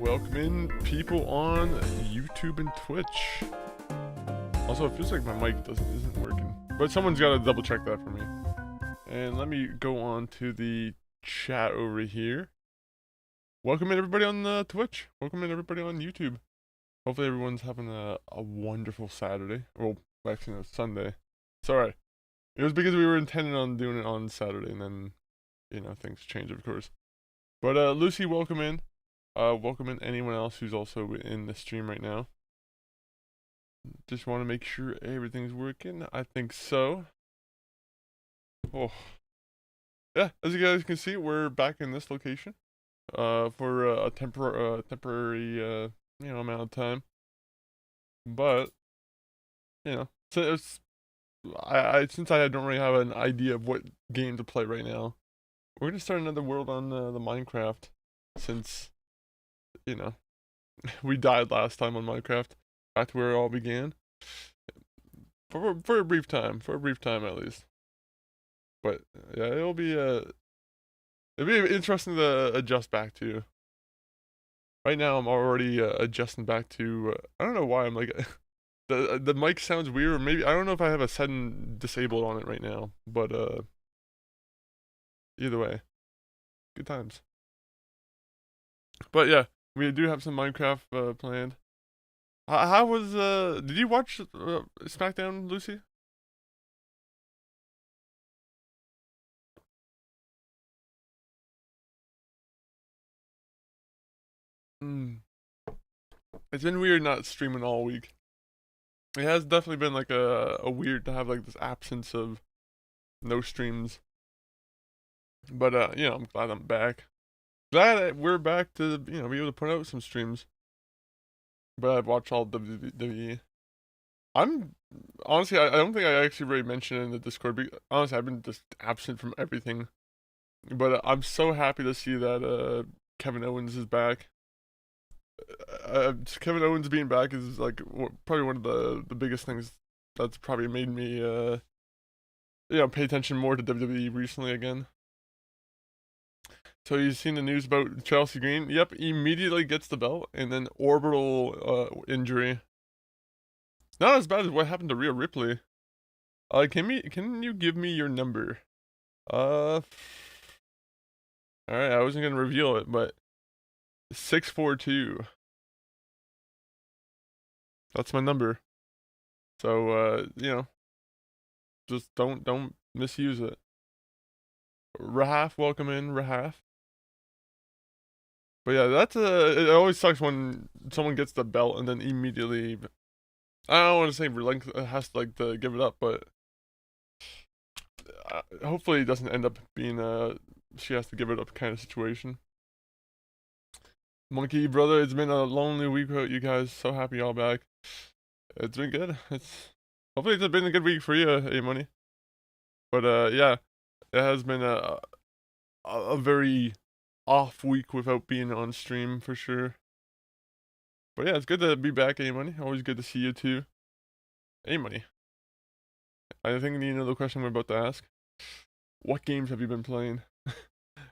Welcome in people on YouTube and Twitch. Also, it feels like my mic isn't working, but someone's got to double check that for me. And let me go on to the chat over here. Welcome in everybody on Twitch. Welcome in everybody on YouTube. Hopefully everyone's having a wonderful Saturday. Well, actually no, Sunday. Sorry. It was because we were intending on doing it on Saturday, and then, things change, of course. But Lucy, welcome in. Welcome in anyone else who's also in the stream right now. Just want to make sure everything's working. I think so. Oh. Yeah, as you guys can see, we're back in this location. For a temporary, amount of time. But, so since I don't really have an idea of what game to play right now, we're gonna start another world on the Minecraft, since, we died last time on Minecraft, back to where it all began. For a brief time at least. But yeah, it'll be interesting to adjust back to. Right now, I'm already adjusting back to. I don't know why I'm like. The mic sounds weird, or maybe I don't know if I have a setting disabled on it right now. But either way, good times. But yeah, we do have some Minecraft planned. How was Did you watch SmackDown, Lucy? It's been weird not streaming all week. It has definitely been like a weird to have like this absence of no streams. But I'm glad I'm back. Glad that we're back to be able to put out some streams. But I've watched all WWE. I'm honestly, I don't think I actually really mentioned it in the Discord. But honestly, I've been just absent from everything. But I'm so happy to see that Kevin Owens is back. Kevin Owens being back is like probably one of the biggest things that's probably made me pay attention more to WWE recently again. So you've seen the news about Chelsea Green? Yep, immediately gets the belt and then orbital injury. Not as bad as what happened to Rhea Ripley. Can you give me your number? All right, I wasn't gonna reveal it, but 642. That's my number. So just don't misuse it. Rahaf, welcome in, Rahaf. But yeah, it always sucks when someone gets the belt and then immediately, I don't want to say has to to give it up, but hopefully it doesn't end up being she has to give it up kind of situation. Monkey brother, it's been a lonely week without you guys. So happy y'all back. It's been good. Hopefully it's been a good week for you, A-Money. But yeah, it has been a very off week without being on stream for sure. But yeah, it's good to be back, A-Money. Always good to see you too. A-Money. I think you know the question we're about to ask. What games have you been playing?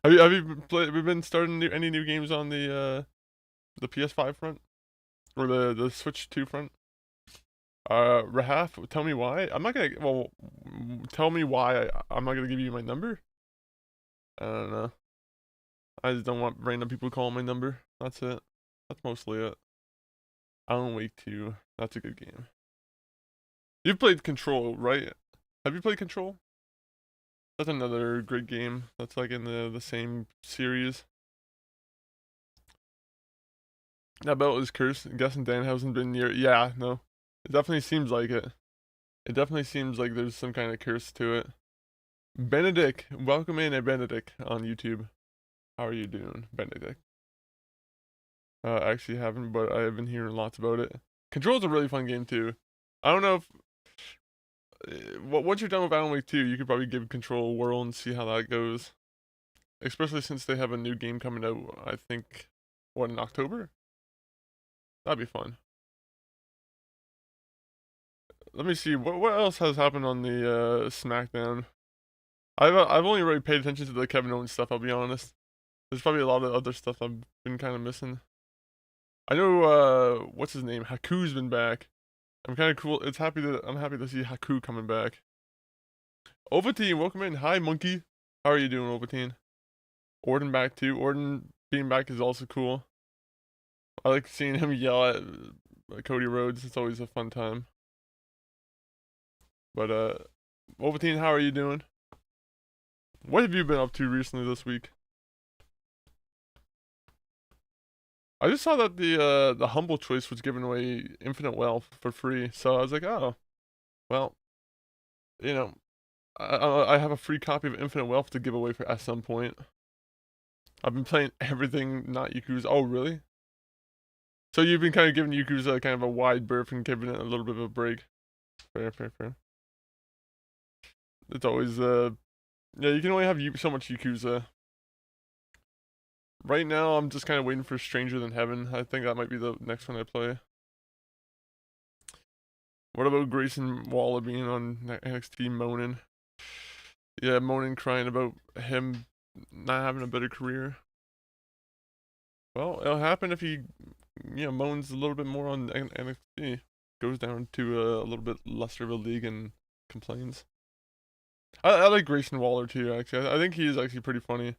have you been starting any new games on the PS5 front? Or the Switch 2 front? Rahaf, tell me why. Tell me why I'm not gonna give you my number. I don't know. I just don't want random people calling my number. That's it. That's mostly it. Alan Wake 2. That's a good game. You've played Control, right? Have you played Control? That's another great game. That's like in the same series. That belt is cursed. I'm guessing Danhausen's been near. Yeah, no. It definitely seems like it. It definitely seems like there's some kind of curse to it. Benedict, welcome in, Benedict on YouTube. How are you doing, Benedict? I actually haven't, but I've been hearing lots about it. Control's a really fun game too. I don't know if once you're done with Alan Wake 2, you could probably give Control a whirl and see how that goes. Especially since they have a new game coming out, I think, in October? That'd be fun. Let me see, what else has happened on the SmackDown? I've only really paid attention to the Kevin Owens stuff, I'll be honest. There's probably a lot of other stuff I've been kind of missing. I know, what's his name? Haku's been back. I'm kind of cool. I'm happy to see Haku coming back. Ovaltine, welcome in. Hi, monkey. How are you doing, Ovaltine? Orden back too. Orden being back is also cool. I like seeing him yell at Cody Rhodes. It's always a fun time. But Ovaltine, how are you doing? What have you been up to recently this week? I just saw that the humble choice was giving away infinite wealth for free, so I was like, oh, well, you know, I have a free copy of Infinite Wealth to give away at some point. I've been playing everything not Yakuza. Oh, really? So you've been kind of giving Yakuza kind of a wide berth and giving it a little bit of a break. Fair, fair, fair. It's always yeah, you can only have so much Yakuza. Right now, I'm just kind of waiting for Stranger Than Heaven. I think that might be the next one I play. What about Grayson Waller being on NXT moaning? Yeah, moaning, crying about him not having a better career. Well, it'll happen if he, moans a little bit more on NXT. Goes down to a little bit lesser of a league and complains. I like Grayson Waller too, actually. I think he is actually pretty funny.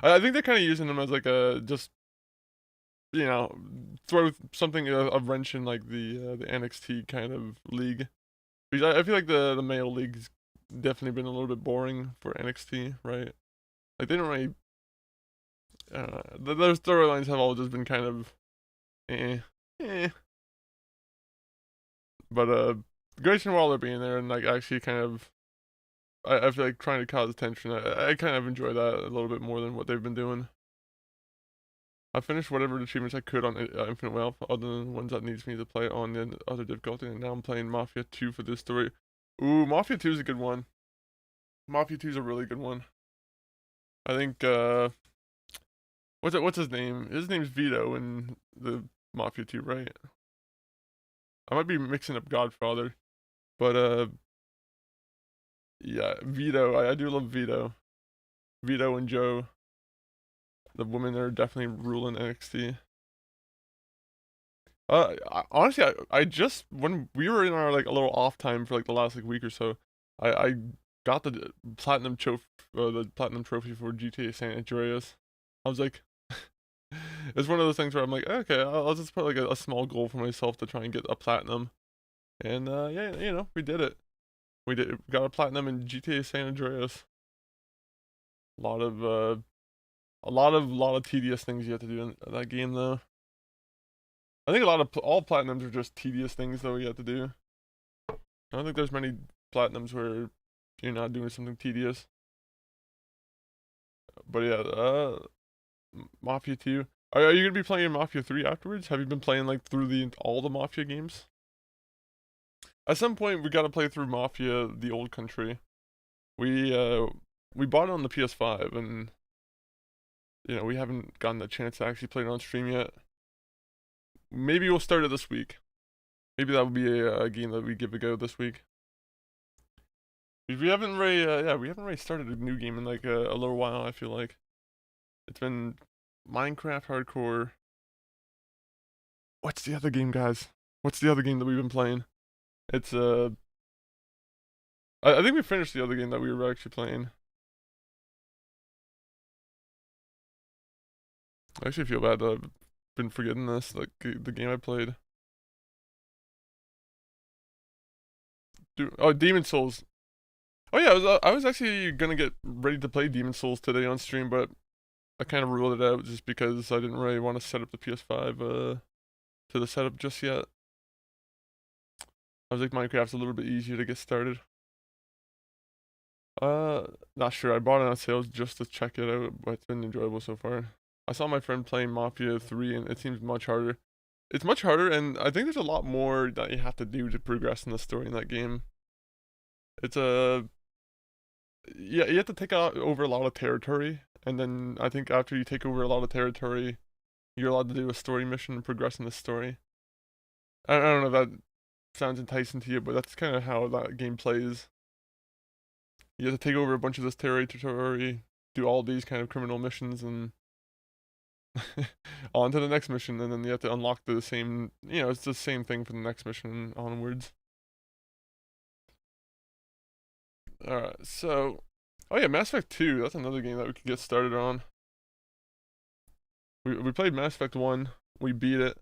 I think they're kind of using him as like a just, throw something a wrench in like the NXT kind of league. Because I feel like the male league's definitely been a little bit boring for NXT, right? Like they don't really. Those storylines have all just been kind of, eh. But Grayson Waller being there and like actually kind of, I feel like trying to cause attention. I kind of enjoy that a little bit more than what they've been doing. I finished whatever achievements I could on Infinite Wealth, other than the ones that needs me to play on the other difficulty, and now I'm playing Mafia 2 for this story. Ooh, Mafia 2 is a good one. Mafia 2 is a really good one. I think what's his name? His name's Vito in the Mafia 2, right? I might be mixing up Godfather, but yeah, Vito. I do love Vito. Vito and Joe, the women are definitely ruling NXT. Honestly, I just when we were in our like a little off time for like the last like week or so, I got the platinum trophy for GTA San Andreas. I was like, it's one of those things where I'm like, okay, I'll just put like a small goal for myself to try and get a platinum, and yeah, we did it. We got a platinum in GTA San Andreas. A lot of tedious things you have to do in that game though. I think all platinums are just tedious things though you have to do. I don't think there's many platinums where you're not doing something tedious. But yeah, Mafia 2. Are you gonna be playing Mafia 3 afterwards? Have you been playing like through all the Mafia games? At some point we gotta play through Mafia the Old Country. We bought it on the PS5 and we haven't gotten the chance to actually play it on stream yet. Maybe we'll start it this week. Maybe that would be a game that we give a go this week. We haven't really started a new game in like a little while. I feel like it's been Minecraft Hardcore. What's the other game, guys? What's the other game that we've been playing? It's I think we finished the other game that we were actually playing. I actually feel bad that I've been forgetting this, like the game I played. Demon Souls. Oh yeah, I was actually gonna get ready to play Demon Souls today on stream, but I kind of ruled it out just because I didn't really want to set up the PS5 to the setup just yet. I was like, Minecraft's a little bit easier to get started. Not sure. I bought it on sales just to check it out, but it's been enjoyable so far. I saw my friend playing Mafia 3 and it seems much harder. It's much harder, and I think there's a lot more that you have to do to progress in the story in that game. It's yeah, you have to take over a lot of territory, and then I think after you take over a lot of territory, you're allowed to do a story mission and progress in the story. I don't know if that sounds enticing to you, but that's kind of how that game plays. You have to take over a bunch of this territory, do all these kind of criminal missions, and On to the next mission, and then you have to unlock the same, it's the same thing for the next mission onwards. Alright, so, oh yeah, Mass Effect 2, that's another game that we could get started on. We played Mass Effect 1, we beat it.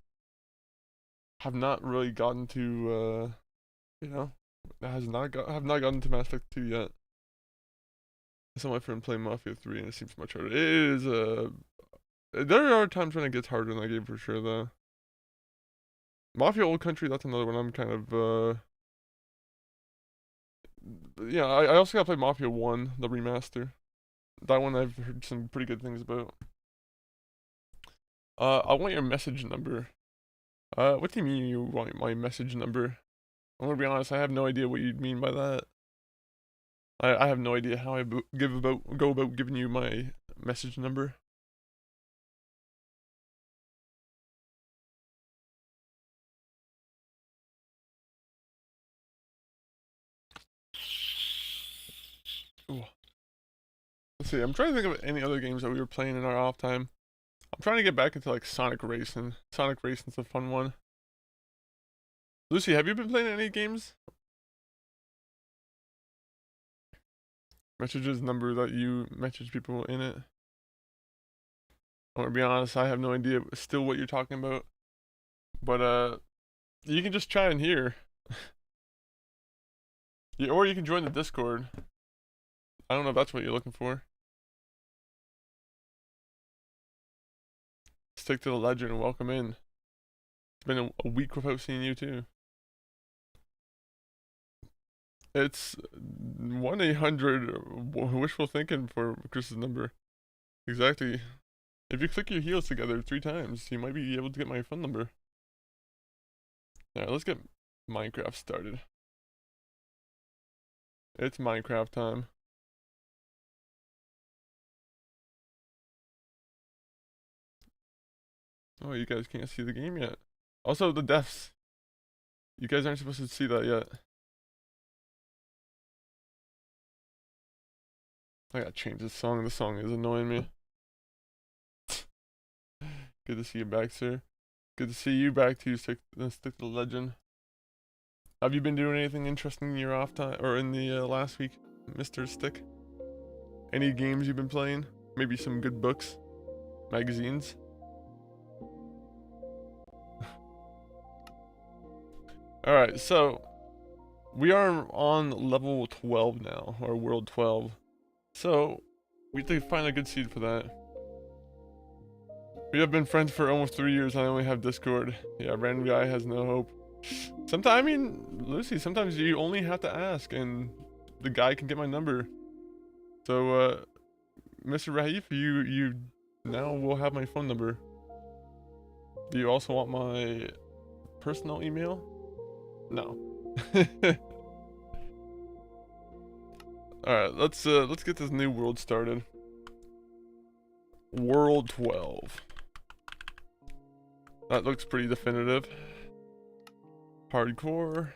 Have not really gotten to, have not gotten to Mass Effect 2 yet. I saw my friend play Mafia 3 and it seems much harder. It is, there are times when it gets harder in that game for sure, though. Mafia Old Country, that's another one I'm kind of, yeah, I also gotta play Mafia 1, the remaster. That one I've heard some pretty good things about. I want your message number. What do you mean you want my message number? I'm gonna be honest, I have no idea what you mean by that. I have no idea how I go about giving you my message number. Ooh. Let's see, I'm trying to think of any other games that we were playing in our off time. I'm trying to get back into like Sonic Racing. Sonic Racing's a fun one. Lucy, have you been playing any games? Messages number that you message people in it. I'm gonna be honest, I have no idea still what you're talking about. But you can just chat in here. Or you can join the Discord. I don't know if that's what you're looking for. Stick to the legend and welcome in. It's been a week without seeing you too. It's 1-800 wishful thinking for Chris's number. Exactly. If you click your heels together 3 times, you might be able to get my phone number. Alright, let's get Minecraft started. It's Minecraft time. Oh, you guys can't see the game yet. Also, the deaths. You guys aren't supposed to see that yet. I gotta change this song. The song is annoying me. Good to see you back, sir. Good to see you back too. Stick to the legend. Have you been doing anything interesting in your off time or in the last week, Mr. Stick? Any games you've been playing? Maybe some good books, magazines. All right, so we are on level 12 now, or world 12. So we have to find a good seed for that. We have been friends for almost 3 years. I only have Discord. Yeah, random guy has no hope. Sometimes, I mean, Lucy, sometimes you only have to ask and the guy can get my number. So, Mr. Raif, you now will have my phone number. Do you also want my personal email? No. Alright, let's get this new world started. World 12. That looks pretty definitive. Hardcore.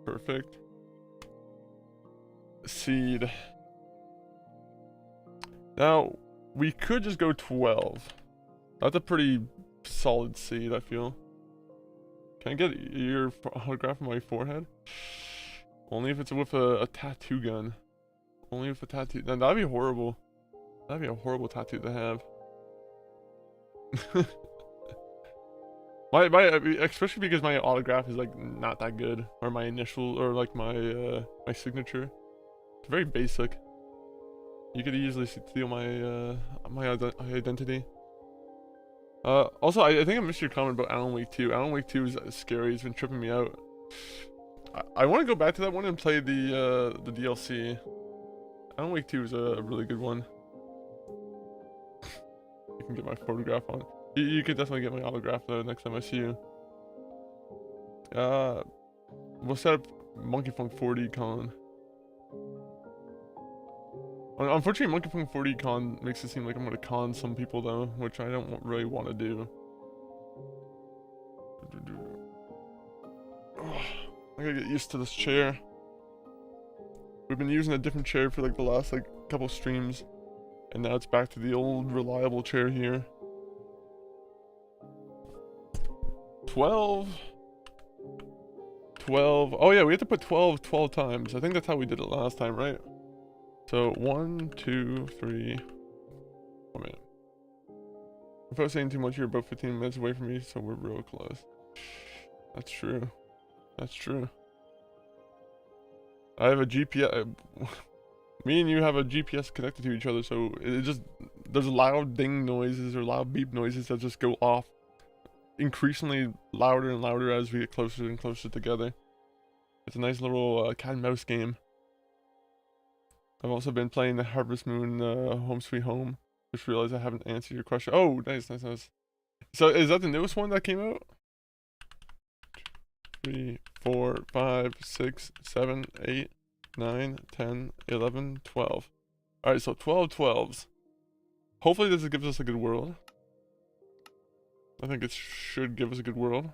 Perfect. Seed. Now, we could just go 12. That's a pretty solid seed, I feel. Can I get your autograph on my forehead? Only if it's with a tattoo gun. Only with a tattoo. Now, that'd be horrible. That'd be a horrible tattoo to have. Especially because my autograph is like not that good, or my initial, or like my my signature. It's very basic. You could easily steal my my identity. Also, I think I missed your comment about Alan Wake 2. Alan Wake 2 is scary. It's been tripping me out. I want to go back to that one and play the DLC. Alan Wake 2 is a really good one. You can get my photograph on. You could definitely get my autograph though next time I see you. We'll set up Monkey Funk 40 con. Unfortunately, Monkey Funk 40 con makes it seem like I'm gonna con some people though, which I don't really want to do. I gotta get used to this chair. We've been using a different chair for like the last like couple streams, and now it's back to the old reliable chair here. 12. 12. Oh yeah, we have to put 12 times. I think that's how we did it last time, right? So 1, 2, 3. Oh man. If I was saying too much, you're about 15 minutes away from me, so we're real close. That's true. That's true. I have a GPS. Me and you have a GPS connected to each other, so it just, there's loud ding noises or loud beep noises that just go off increasingly louder and louder as we get closer and closer together. It's a nice little cat and mouse game. I've also been playing the Harvest Moon Home Sweet Home. Just realized I haven't answered your question. Oh, nice, nice, nice. So is that the newest one that came out? 3, 4, 5, 6, 7, 8, 9, 10, 11, 12. Alright, so 12 12s. Hopefully this gives us a good world. I think it should give us a good world.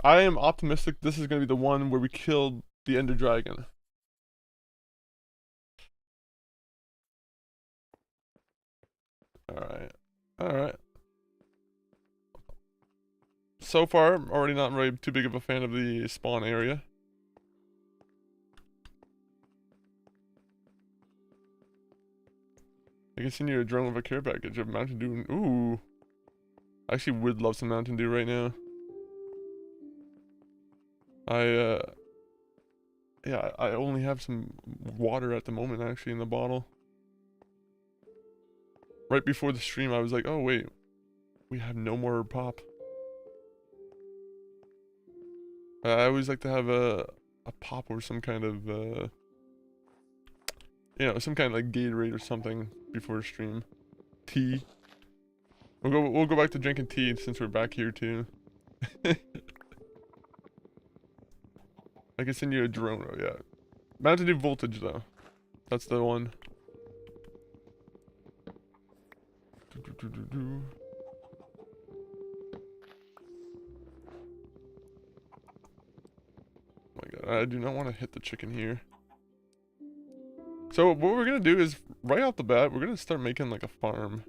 I am optimistic this is going to be the one where we killed the Ender Dragon. Alright. Alright. So far, I'm already not really too big of a fan of the spawn area. I can send you a drone with a care package of Mountain Dew. Ooh. I actually would love some Mountain Dew right now. Yeah, I only have some water at the moment actually in the bottle. Right before the stream, I was like, oh wait, we have no more pop. I always like to have a pop or some kind of, you know, some kind of like Gatorade or something before a stream. Tea. We'll go back to drinking tea since we're back here too. I can send you a drone, oh yeah. Mountain Dew Voltage though. That's the one. Oh my god, I do not want to hit the chicken here. So what we're gonna do is, right off the bat, we're gonna start making like a farm.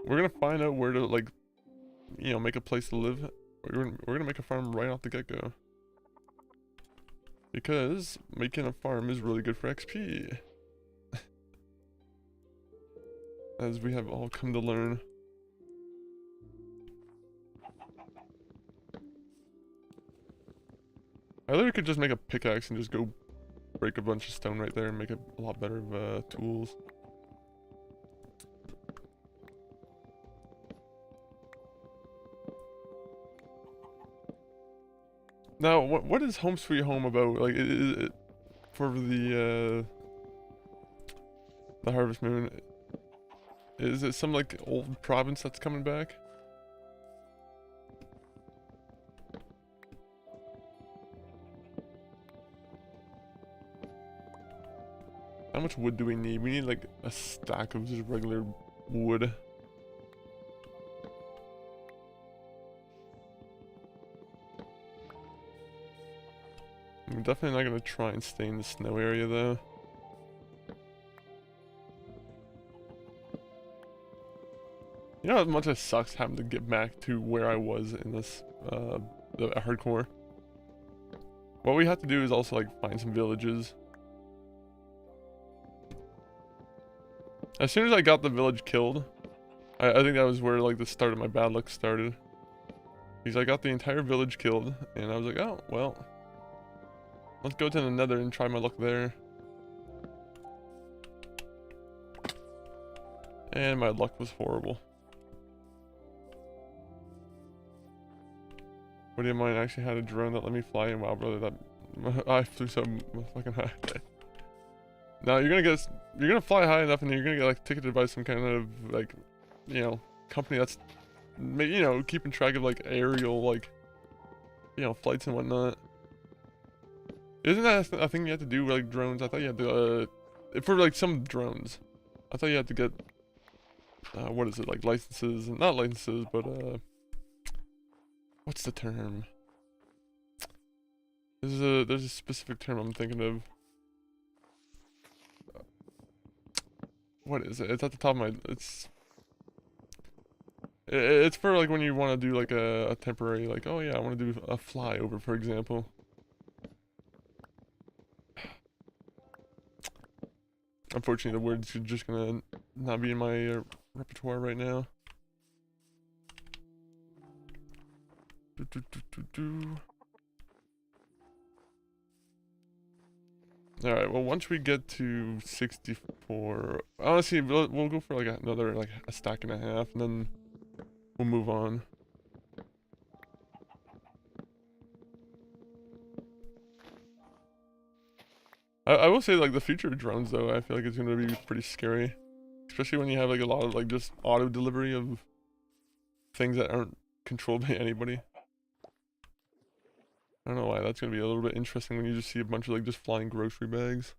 We're gonna find out where to like, you know, make a place to live. We're gonna make a farm right off the get-go. Because making a farm is really good for XP. As we have all come to learn. I literally could just make a pickaxe and just go break a bunch of stone right there and make it a lot better of tools. Now, what is Home Sweet Home about? Like, is it for the Harvest Moon? Is it some like old province that's coming back? How much wood do we need? We need like a stack of just regular wood. I'm definitely not gonna try and stay in the snow area though. You know how much it sucks having to get back to where I was in this, the hardcore? What we have to do is also like find some villages. As soon as I got the village killed, I think that was where like the start of my bad luck started. Because I got the entire village killed, and I was like, oh, well, let's go to the nether and try my luck there. And my luck was horrible. Buddy of mine actually had a drone that let me fly in. Wow, brother, that I flew so fucking high. Now you're gonna fly high enough, and you're gonna get like ticketed by some kind of like, you know, company that's, you know, keeping track of like aerial like, you know, flights and whatnot. Isn't that a thing you have to do with like drones? I thought you had to for like some drones. I thought you had to get what is it, like licenses? Not licenses, but what's the term? There's a specific term I'm thinking of. What is it? It's at the top of my, it's It's for like when you want to do like a temporary, like, oh yeah, I want to do a flyover, for example. Unfortunately, the words are just gonna not be in my repertoire right now. Alright, well, once we get to 64, honestly, we'll go for like another, like a stack and a half, and then we'll move on. I will say, like, the future of drones, though, I feel like it's gonna be pretty scary. Especially when you have, like, a lot of, like, just auto delivery of things that aren't controlled by anybody. I don't know why, that's gonna be a little bit interesting when you just see a bunch of, like, just flying grocery bags.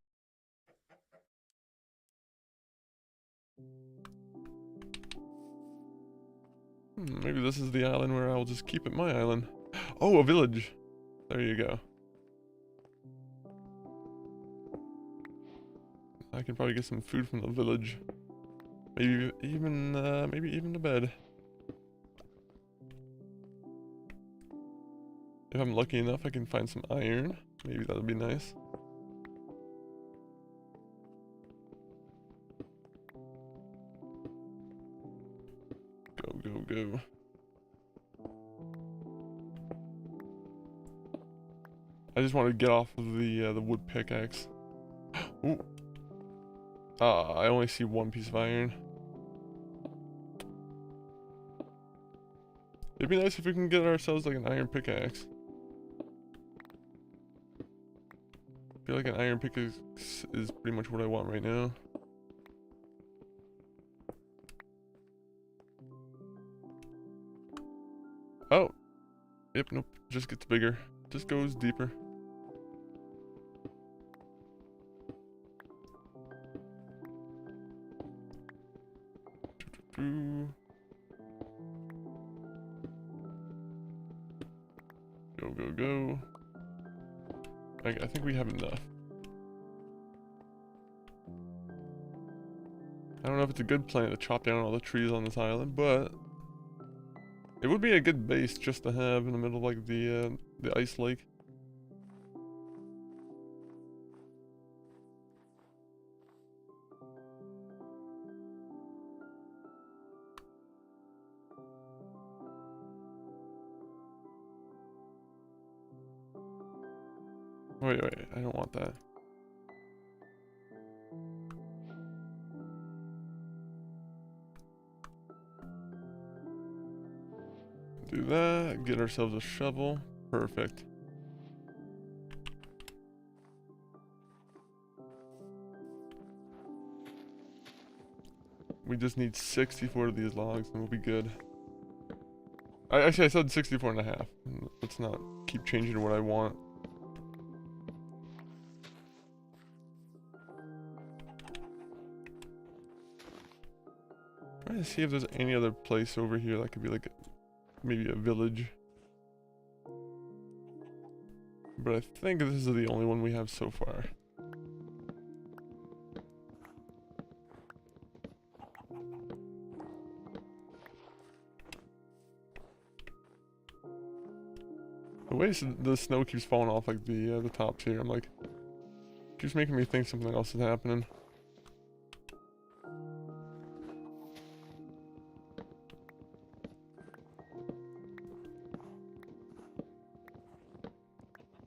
Maybe this is the island where I'll just keep it my island. Oh, a village! There you go. I can probably get some food from the village. Maybe even a bed. If I'm lucky enough, I can find some iron. Maybe that'll be nice. Go. I just want to get off of the wood pickaxe. Ooh. I only see one piece of iron. It'd be nice if we can get ourselves like an iron pickaxe. I feel like an iron pickaxe is pretty much what I want right now. Oh. Yep, nope. Just gets bigger. Just goes deeper. Go. I think we have enough. I don't know if it's a good plan to chop down all the trees on this island, but it would be a good base just to have in the middle of like the ice lake. Wait, I don't want that. Do that, get ourselves a shovel. Perfect. We just need 64 of these logs and we'll be good. Actually, I said 64 and a half. Let's not keep changing to what I want. Trying to see if there's any other place over here that could be like maybe a village. But I think this is the only one we have so far. The way the snow keeps falling off like the tops here, I'm like, keeps making me think something else is happening.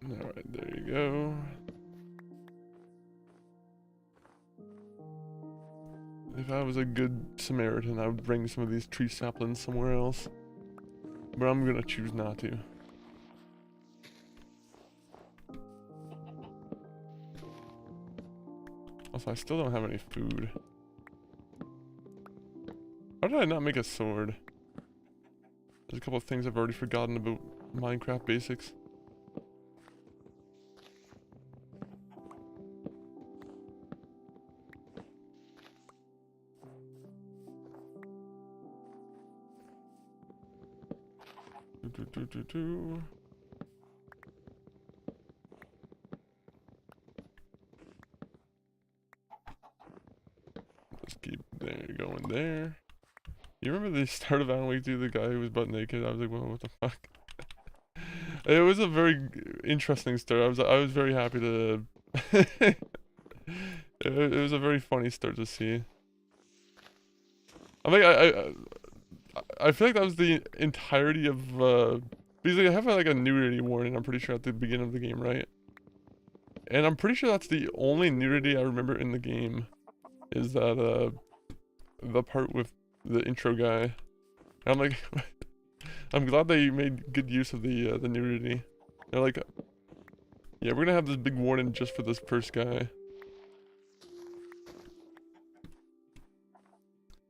Alright, there you go. If I was a good Samaritan, I would bring some of these tree saplings somewhere else. But I'm gonna choose not to. Also, I still don't have any food. How did I not make a sword? There's a couple of things I've already forgotten about Minecraft basics. Just keep going there. You remember the start of Alan Wake 2, the guy who was butt naked? I was like, what the fuck? It was a very interesting story. I was very happy to. It was a very funny start to see. I mean, I feel like that was the entirety of because they have like a nudity warning. I'm pretty sure at the beginning of the game, right? And I'm pretty sure that's the only nudity I remember in the game. Is that the part with the intro guy? And I'm like, I'm glad they made good use of the nudity. They're like, yeah, we're gonna have this big warning just for this first guy.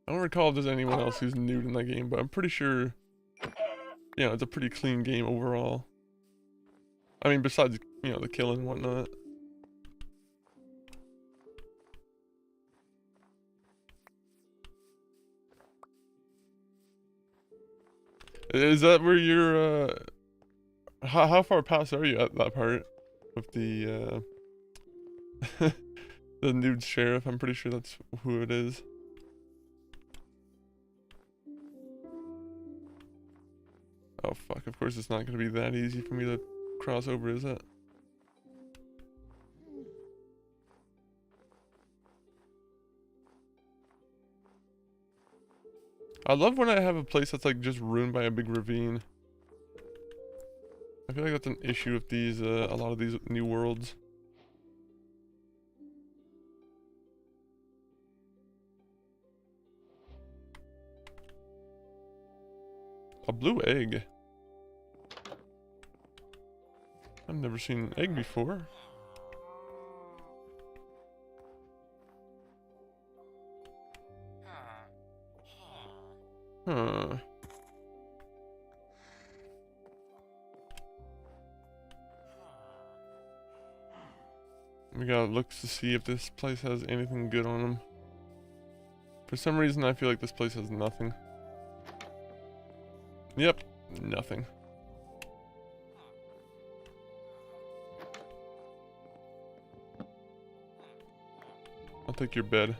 I don't recall if there's anyone else who's nude in that game, but I'm pretty sure, you know, it's a pretty clean game overall. I mean, besides, you know, the killing and whatnot. Is that where you're, how far past are you at that part? With the, the nude sheriff? I'm pretty sure that's who it is. Oh fuck, of course it's not gonna be that easy for me to cross over, is it? I love when I have a place that's like just ruined by a big ravine. I feel like that's an issue with these, a lot of these new worlds. A blue egg. I've never seen an egg before. Huh. We gotta look to see if this place has anything good on them. For some reason, I feel like this place has nothing. Yep, nothing. I'll take your bed.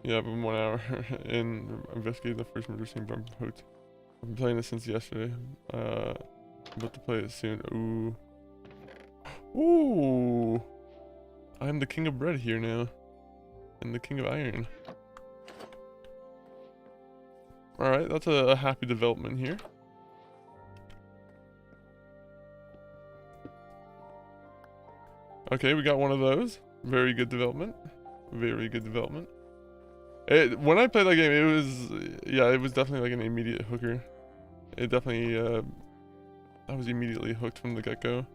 Yeah, I've been 1 hour in investigating the first murder scene, but I'm hooked. I've been playing this since yesterday. I'm about to play it soon. Ooh. Ooh. I'm the king of bread here now. And the king of iron. Alright, that's a happy development here. Okay, we got one of those. Very good development. Very good development. When I played that game, it was, yeah, it was definitely like an immediate hooker. It definitely, I was immediately hooked from the get-go.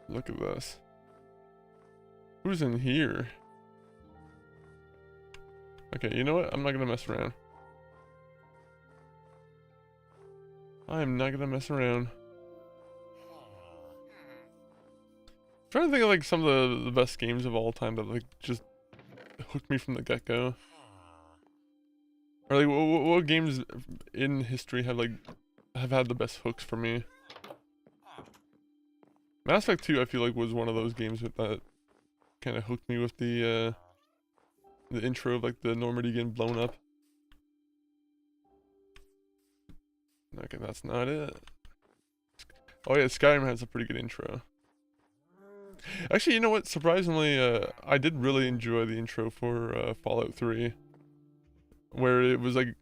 Look at this. Who's in here? Okay, you know what? I'm not gonna mess around. I'm not gonna mess around. Trying to think of like some of the best games of all time that like just hooked me from the get-go. Or like what games in history have had the best hooks for me? Mass Effect 2 I feel like was one of those games that kind of hooked me with the intro of like the Normandy getting blown up. Okay, that's not it. Oh yeah, Skyrim has a pretty good intro. Actually, you know what? Surprisingly, I did really enjoy the intro for Fallout 3. Where it was like,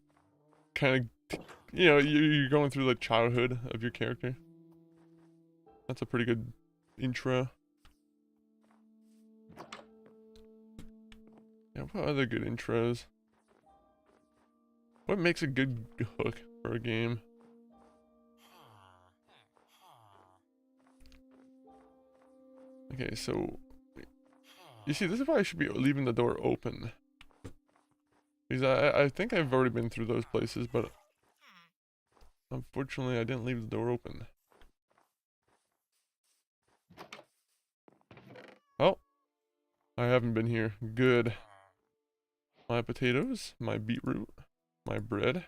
kind of, you know, you're going through the childhood of your character. That's a pretty good intro. Yeah, what other good intros? What makes a good hook for a game? Okay, so you see, this is why I should be leaving the door open. Because I think I've already been through those places, but unfortunately I didn't leave the door open. Oh, I haven't been here. Good. My potatoes, my beetroot, my bread.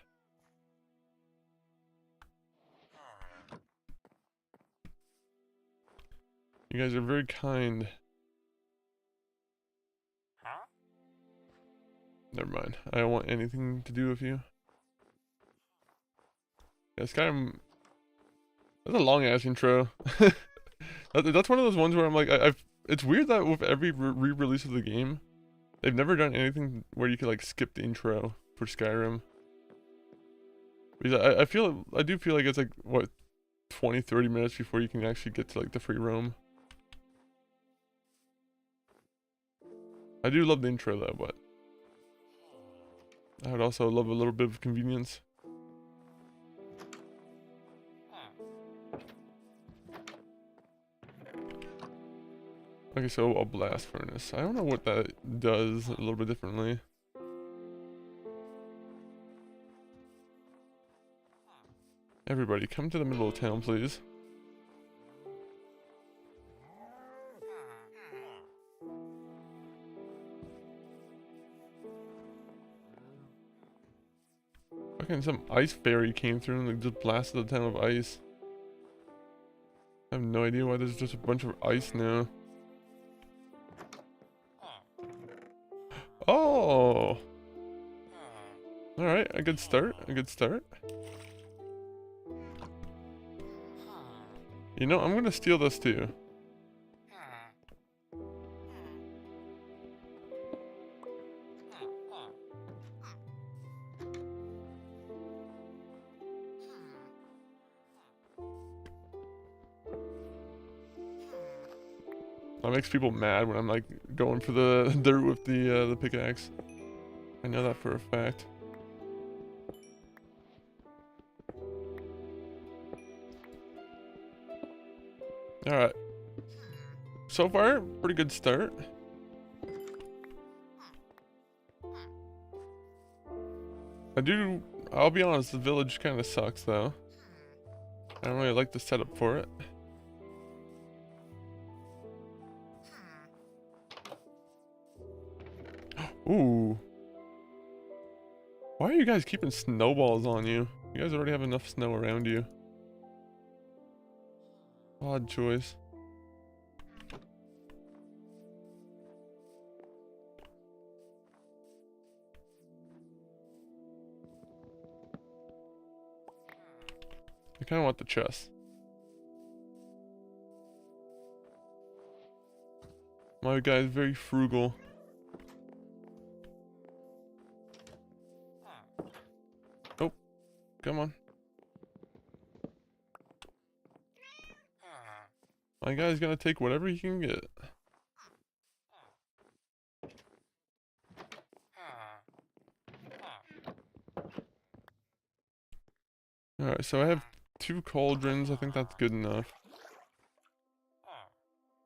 You guys are very kind. Never mind. I don't want anything to do with you. Yeah, Skyrim. That's a long ass intro. That's one of those ones where I'm like, it's weird that with every re-release of the game, they've never done anything where you could like skip the intro for Skyrim. Because I do feel like it's like, what, 20-30 minutes before you can actually get to like the free roam. I do love the intro though, but I would also love a little bit of convenience. Okay, so a blast furnace. I don't know what that does a little bit differently. Everybody, come to the middle of town, please. Fucking some ice fairy came through and like just blasted the town of ice. I have no idea why there's just a bunch of ice now. Oh! Alright, a good start, a good start. You know, I'm gonna steal this too. That makes people mad when I'm like going for the dirt with the pickaxe. I know that for a fact. Alright. So far, pretty good start. I'll be honest, the village kind of sucks though. I don't really like the setup for it. Ooh. Why are you guys keeping snowballs on you? You guys already have enough snow around you. Odd choice. I kind of want the chest. My guy's very frugal. Oh, come on. My guy's gonna take whatever he can get. Alright, so I have 2 cauldrons. I think that's good enough.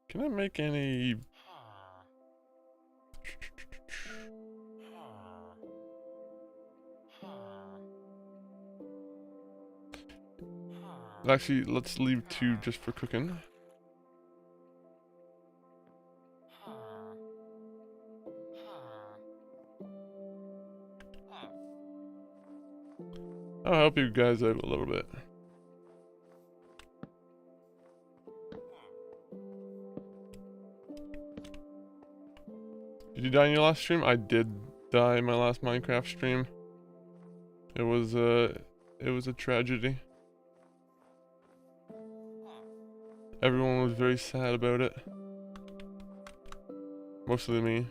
Can I make any... Actually, let's leave 2 just for cooking. I'll help you guys out a little bit. Did you die in your last stream? I did die in my last Minecraft stream. It was a tragedy. Everyone was very sad about it. Mostly me.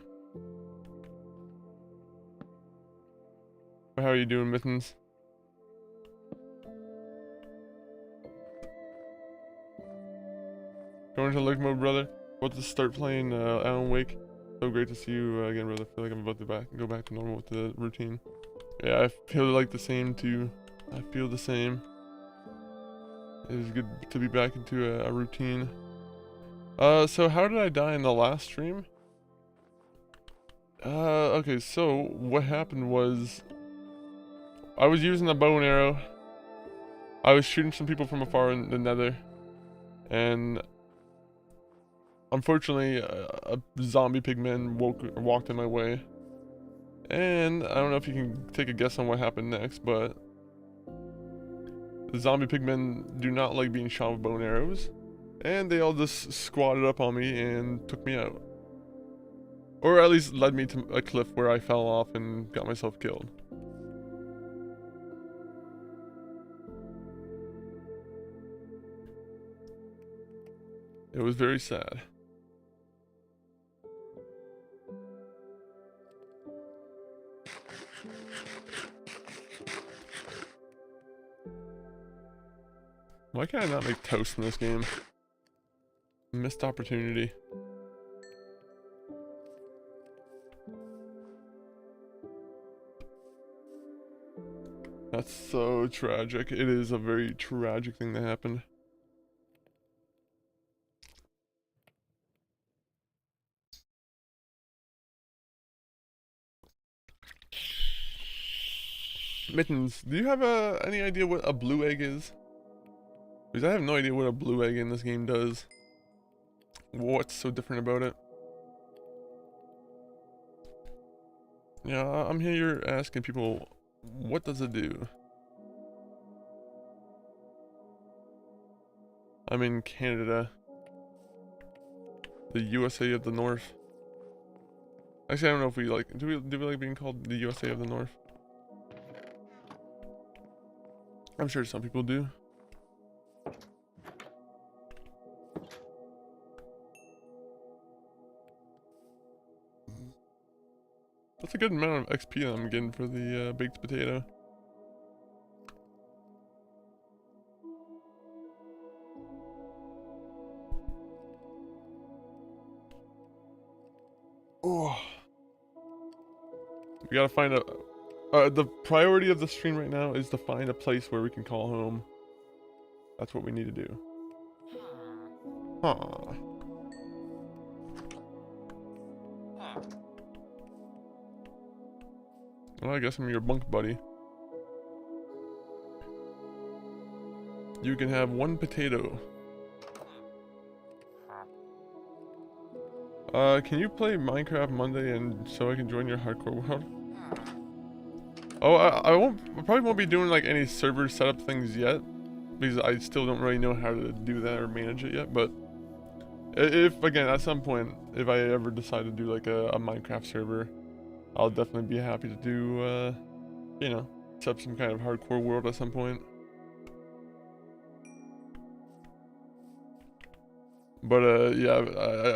How are you doing, Mittens? Going to lurk mode, brother. About to start playing Alan Wake. So great to see you again, brother. I feel like I'm about to go back to normal with the routine. Yeah, I feel like the same too. I feel the same. It is good to be back into a routine. So how did I die in the last stream? Okay, so what happened was I was using a bow and arrow. I was shooting some people from afar in the nether, and unfortunately a zombie pigman walked in my way. And I don't know if you can take a guess on what happened next, but the zombie pigmen do not like being shot with bow and arrows. And they all just squatted up on me and took me out. Or at least led me to a cliff where I fell off and got myself killed. It was very sad. Why can I not make toast in this game? Missed opportunity. That's so tragic. It is a very tragic thing that happened. Mittens, do you have any idea what a blue egg is? Because I have no idea what a blue egg in this game does. What's so different about it? Yeah, I'm here asking people, what does it do? I'm in Canada. The USA of the North. Actually, I don't know if we like, do we like being called the USA of the North? I'm sure some people do. That's a good amount of XP that I'm getting for the baked potato. Oh. We gotta find a... the priority of the stream right now is to find a place where we can call home. That's what we need to do. Huh. Well, I guess I'm your bunk buddy. You can have one potato. Can you play Minecraft Monday and so I can join your hardcore world? Oh, I probably won't be doing like any server setup things yet, because I still don't really know how to do that or manage it yet, but if, again, at some point, if I ever decide to do like a Minecraft server, I'll definitely be happy to do, you know, set up some kind of hardcore world at some point. But, yeah,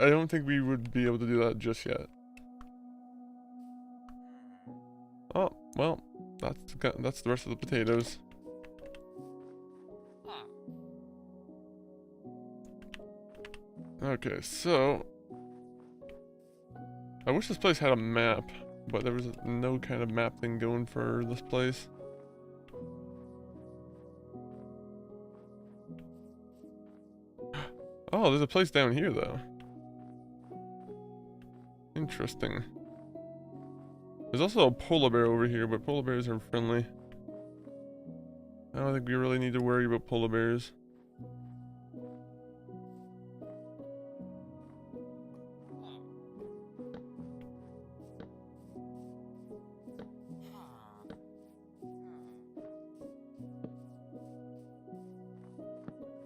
I don't think we would be able to do that just yet. Oh, well, that's the rest of the potatoes. Okay, so... I wish this place had a map, but there was no kind of map thing going for this place. Oh, there's a place down here, though. Interesting. There's also a polar bear over here, but polar bears are friendly. I don't think we really need to worry about polar bears.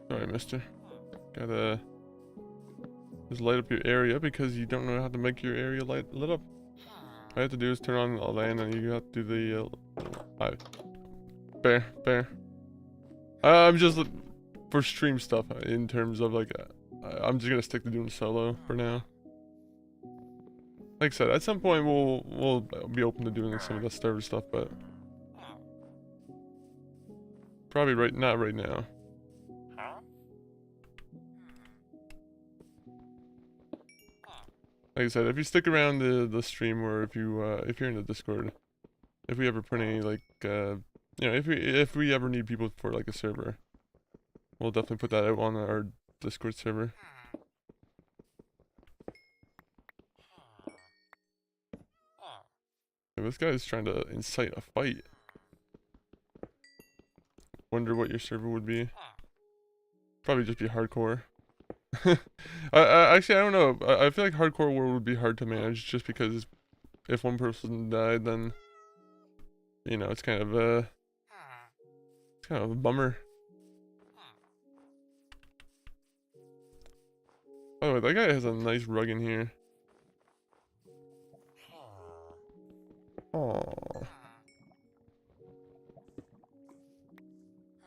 Sorry, mister. Gotta just light up your area because you don't know how to make your area lit up. All you have to do is turn on the land and you have to do the bear. I'm just for stream stuff in terms of like I'm just gonna stick to doing solo for now. Like I said, at some point we'll be open to doing like, some of the server stuff, but probably not right now. Like I said, if you stick around the stream, or if you're in the Discord, if we ever put any like you know, if we ever need people for like a server, we'll definitely put that out on our Discord server. This guy's trying to incite a fight. Wonder what your server would be. Probably just be hardcore. Actually, I don't know. I feel like hardcore world would be hard to manage just because if one person died, then you know it's kind of a bummer. By the way, that guy has a nice rug in here. Oh.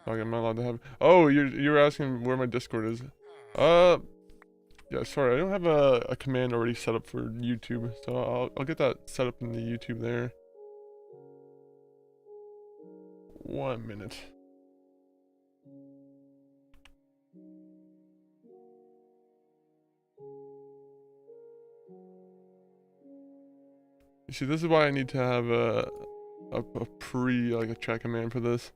Okay, I'm not allowed to have. Oh, you're asking where my Discord is. Yeah, sorry, I don't have a command already set up for YouTube, so I'll get that set up in the YouTube there. 1 minute. You see, this is why I need to have a like a chat command for this.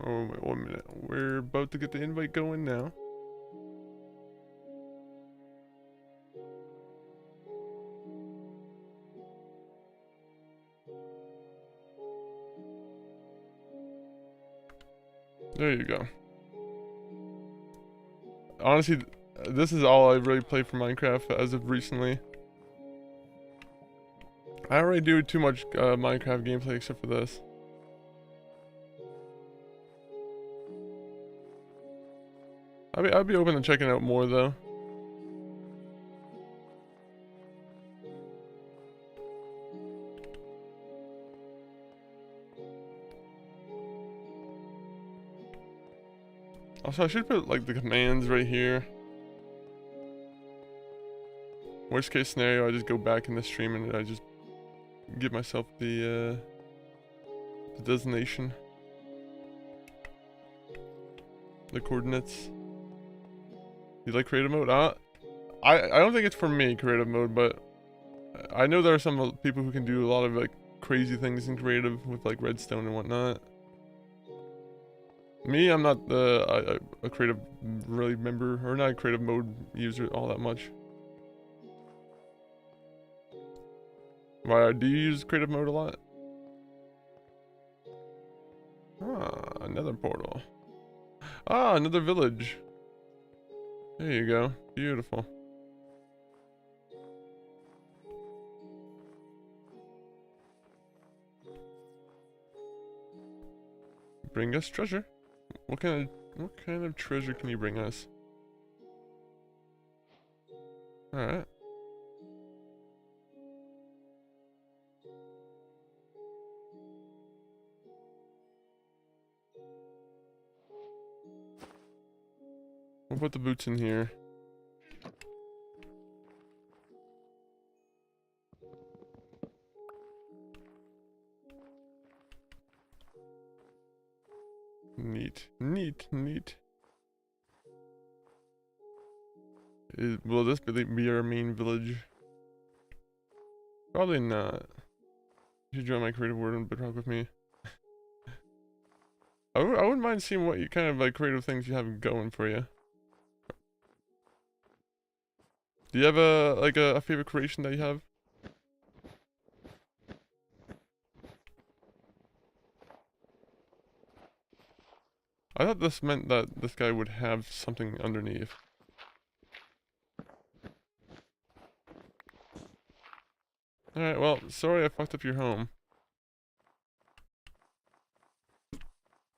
Oh, wait, 1 minute. We're about to get the invite going now. There you go. Honestly, this is all I really played for Minecraft as of recently. I don't really do too much Minecraft gameplay except for this. I'd be open to checking out more though. Also, I should put like the commands right here. Worst case scenario, I just go back in the stream and I just give myself the designation, the coordinates. You like creative mode? I don't think it's for me, creative mode, but I know there are some people who can do a lot of like crazy things in creative with like redstone and whatnot. Me, I'm not a creative really member, or not a creative mode user all that much. Why, do you use creative mode a lot? Ah, another portal. Ah, another village. There you go. Beautiful. Bring us treasure. What kind of treasure can you bring us? Alright. We'll put the boots in here. Neat. Neat. Neat. Will this be our main village? Probably not. You should join my creative word on Bedrock with me. I wouldn't mind seeing what kind of like creative things you have going for you. Do you have a favorite creation that you have? I thought this meant that this guy would have something underneath. Alright, well, sorry I fucked up your home.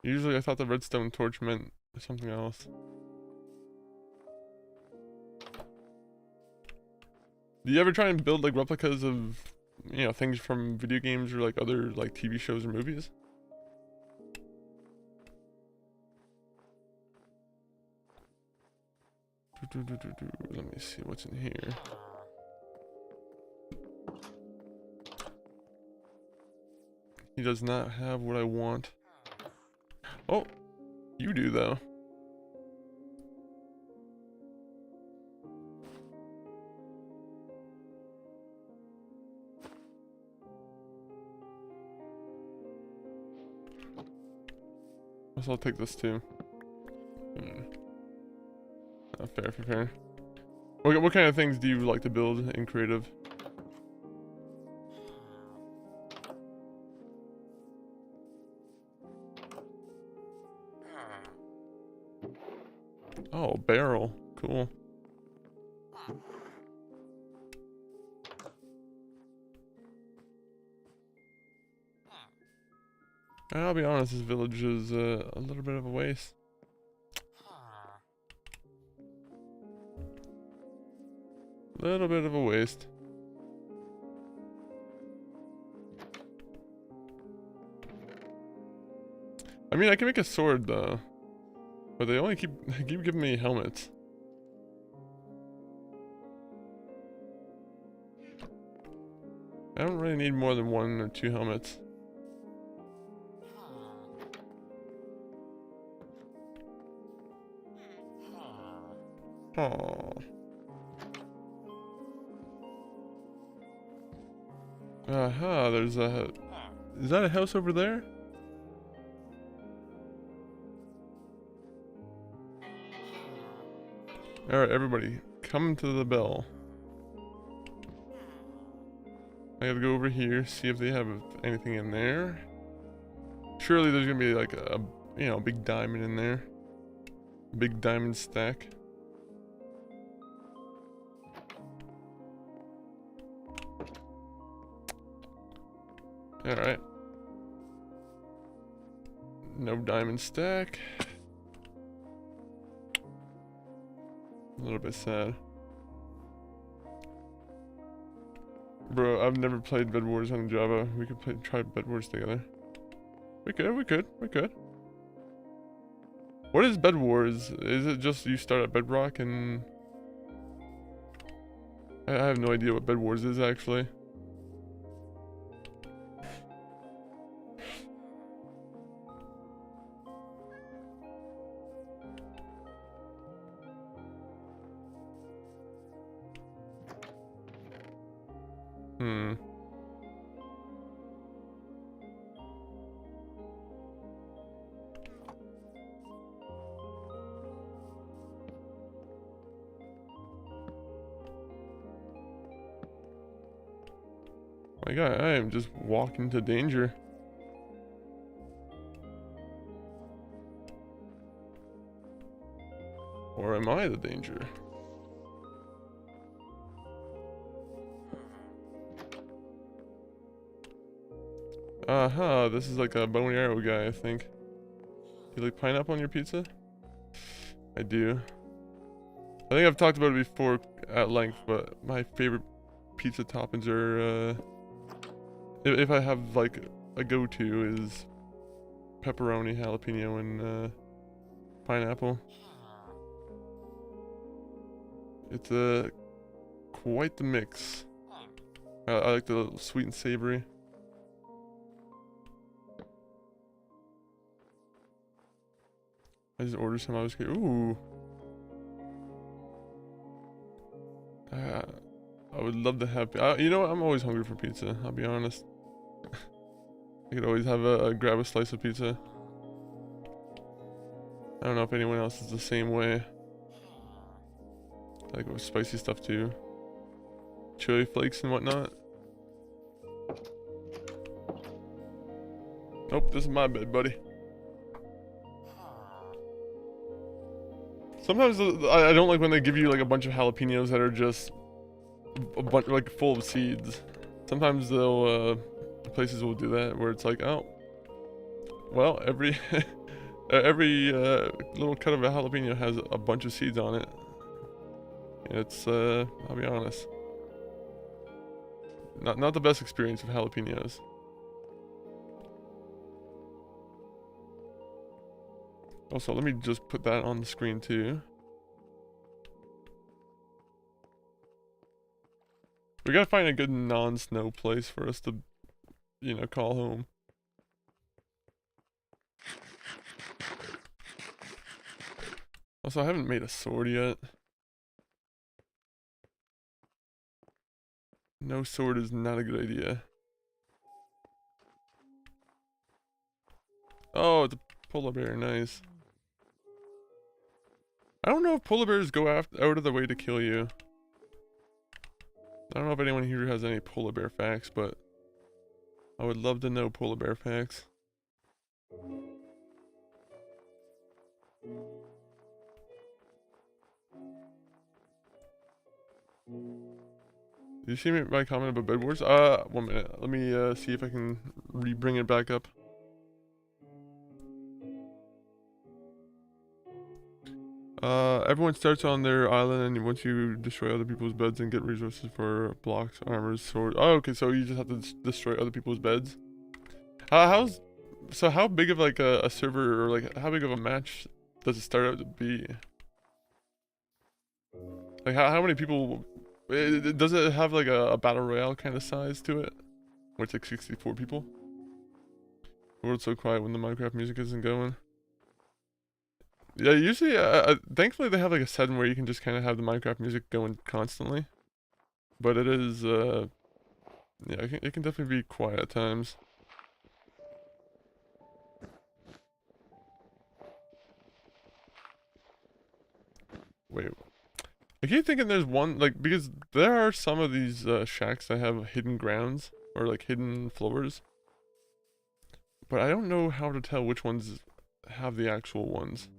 Usually I thought the redstone torch meant something else. Do you ever try and build like replicas of, you know, things from video games or like other like TV shows or movies? Let me see what's in here. He does not have what I want. Oh, you do though. Guess I'll take this too. Fair. What kind of things do you like to build in creative? Oh, barrel. Cool. And I'll be honest, this village is a little bit of a waste. Little bit of a waste. I mean, I can make a sword though, but they only keep giving me helmets. I don't really need more than 1 or 2 helmets. Aww. Aha, there's a... Is that a house over there? Alright, everybody, come to the bell. I gotta go over here, see if they have anything in there. Surely there's gonna be like a, you know, big diamond in there. Big diamond stack. Alright. No diamond stack. A little bit sad. Bro, I've never played Bed Wars on Java. We could try Bed Wars together. We could. What is Bed Wars? Is it just you start at Bedrock and... I have no idea what Bed Wars is actually. My God, I am just walking to danger. Or am I the danger? Aha, this is like a bow and arrow guy, I think. You like pineapple on your pizza? I do. I think I've talked about it before at length, but my favorite pizza toppings are, if I have like a go-to, is pepperoni, jalapeno, and pineapple. It's quite the mix. I like the sweet and savory. I just ordered some. I was like, ooh. I would love to have. You know what? I'm always hungry for pizza. I'll be honest. I could always have grab a slice of pizza. I don't know if anyone else is the same way. I like with spicy stuff too. Chili flakes and whatnot. Nope, this is my bed, buddy. Sometimes I don't like when they give you like a bunch of jalapenos that are just a bunch like full of seeds. Sometimes they'll places will do that where it's like, oh, well, every every little cut of a jalapeno has a bunch of seeds on it. It's I'll be honest, not the best experience with jalapenos. Also, let me just put that on the screen too. We gotta find a good non-snow place for us to, you know, call home. Also, I haven't made a sword yet. No sword is not a good idea. Oh, it's a polar bear, nice. I don't know if polar bears go out of the way to kill you. I don't know if anyone here has any polar bear facts, but I would love to know polar bear facts. Did you see my comment about Bed Wars? 1 minute. Let me see if I can bring it back up. Everyone starts on their island, and once you destroy other people's beds and get resources for blocks, armors, swords. Oh, okay, so you just have to destroy other people's beds. So how big of like a server, or like how big of a match does it start out to be? Like how many people? Does it have like a battle royale kind of size to it? Where it's like 64 people? The world's so quiet when the Minecraft music isn't going. Yeah, usually, thankfully they have like a setting where you can just kind of have the Minecraft music going constantly. But it is, yeah, it can definitely be quiet at times. Wait, I keep thinking there's one, like, because there are some of these shacks that have hidden grounds, or like hidden floors. But I don't know how to tell which ones have the actual ones.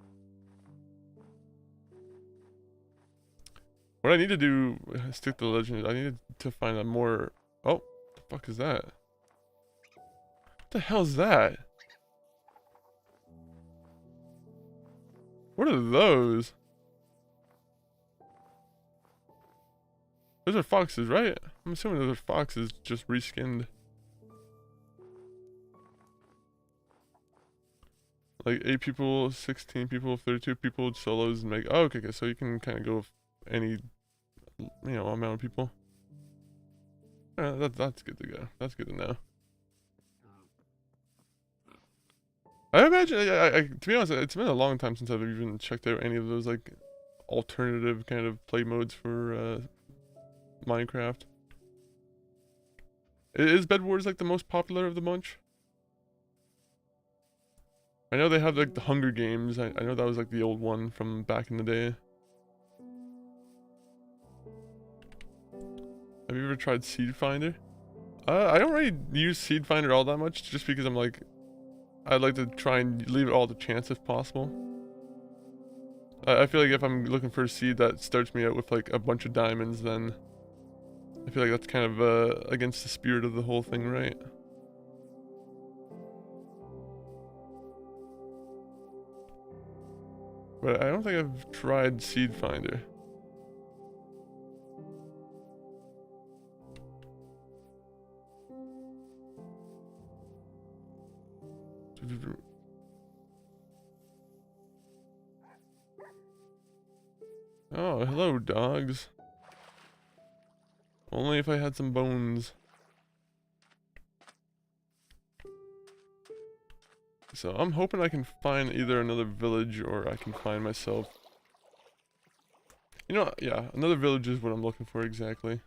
What I need to do, stick to the legend, I need to find a more... Oh, the fuck is that? What the hell is that? What are those? Those are foxes, right? I'm assuming those are foxes, just reskinned. Like 8 people, 16 people, 32 people, solos, and make... Oh, okay, okay, so you can kind of go with any, you know, amount of people. That's good to go. That's good to know. I imagine, to be honest, it's been a long time since I've even checked out any of those, like, alternative kind of play modes for, Minecraft. Is Bed Wars, like, the most popular of the bunch? I know they have, like, the Hunger Games. I know that was, like, the old one from back in the day. Have you ever tried Seed Finder? I don't really use Seed Finder all that much, just because I'm, like, I'd like to try and leave it all to chance if possible. I feel like if I'm looking for a seed that starts me out with like a bunch of diamonds, then I feel like that's kind of against the spirit of the whole thing, right? But I don't think I've tried Seed Finder. Oh, hello, dogs. Only if I had some bones. So I'm hoping I can find either another village or I can find myself. You know, yeah, another village is what I'm looking for exactly.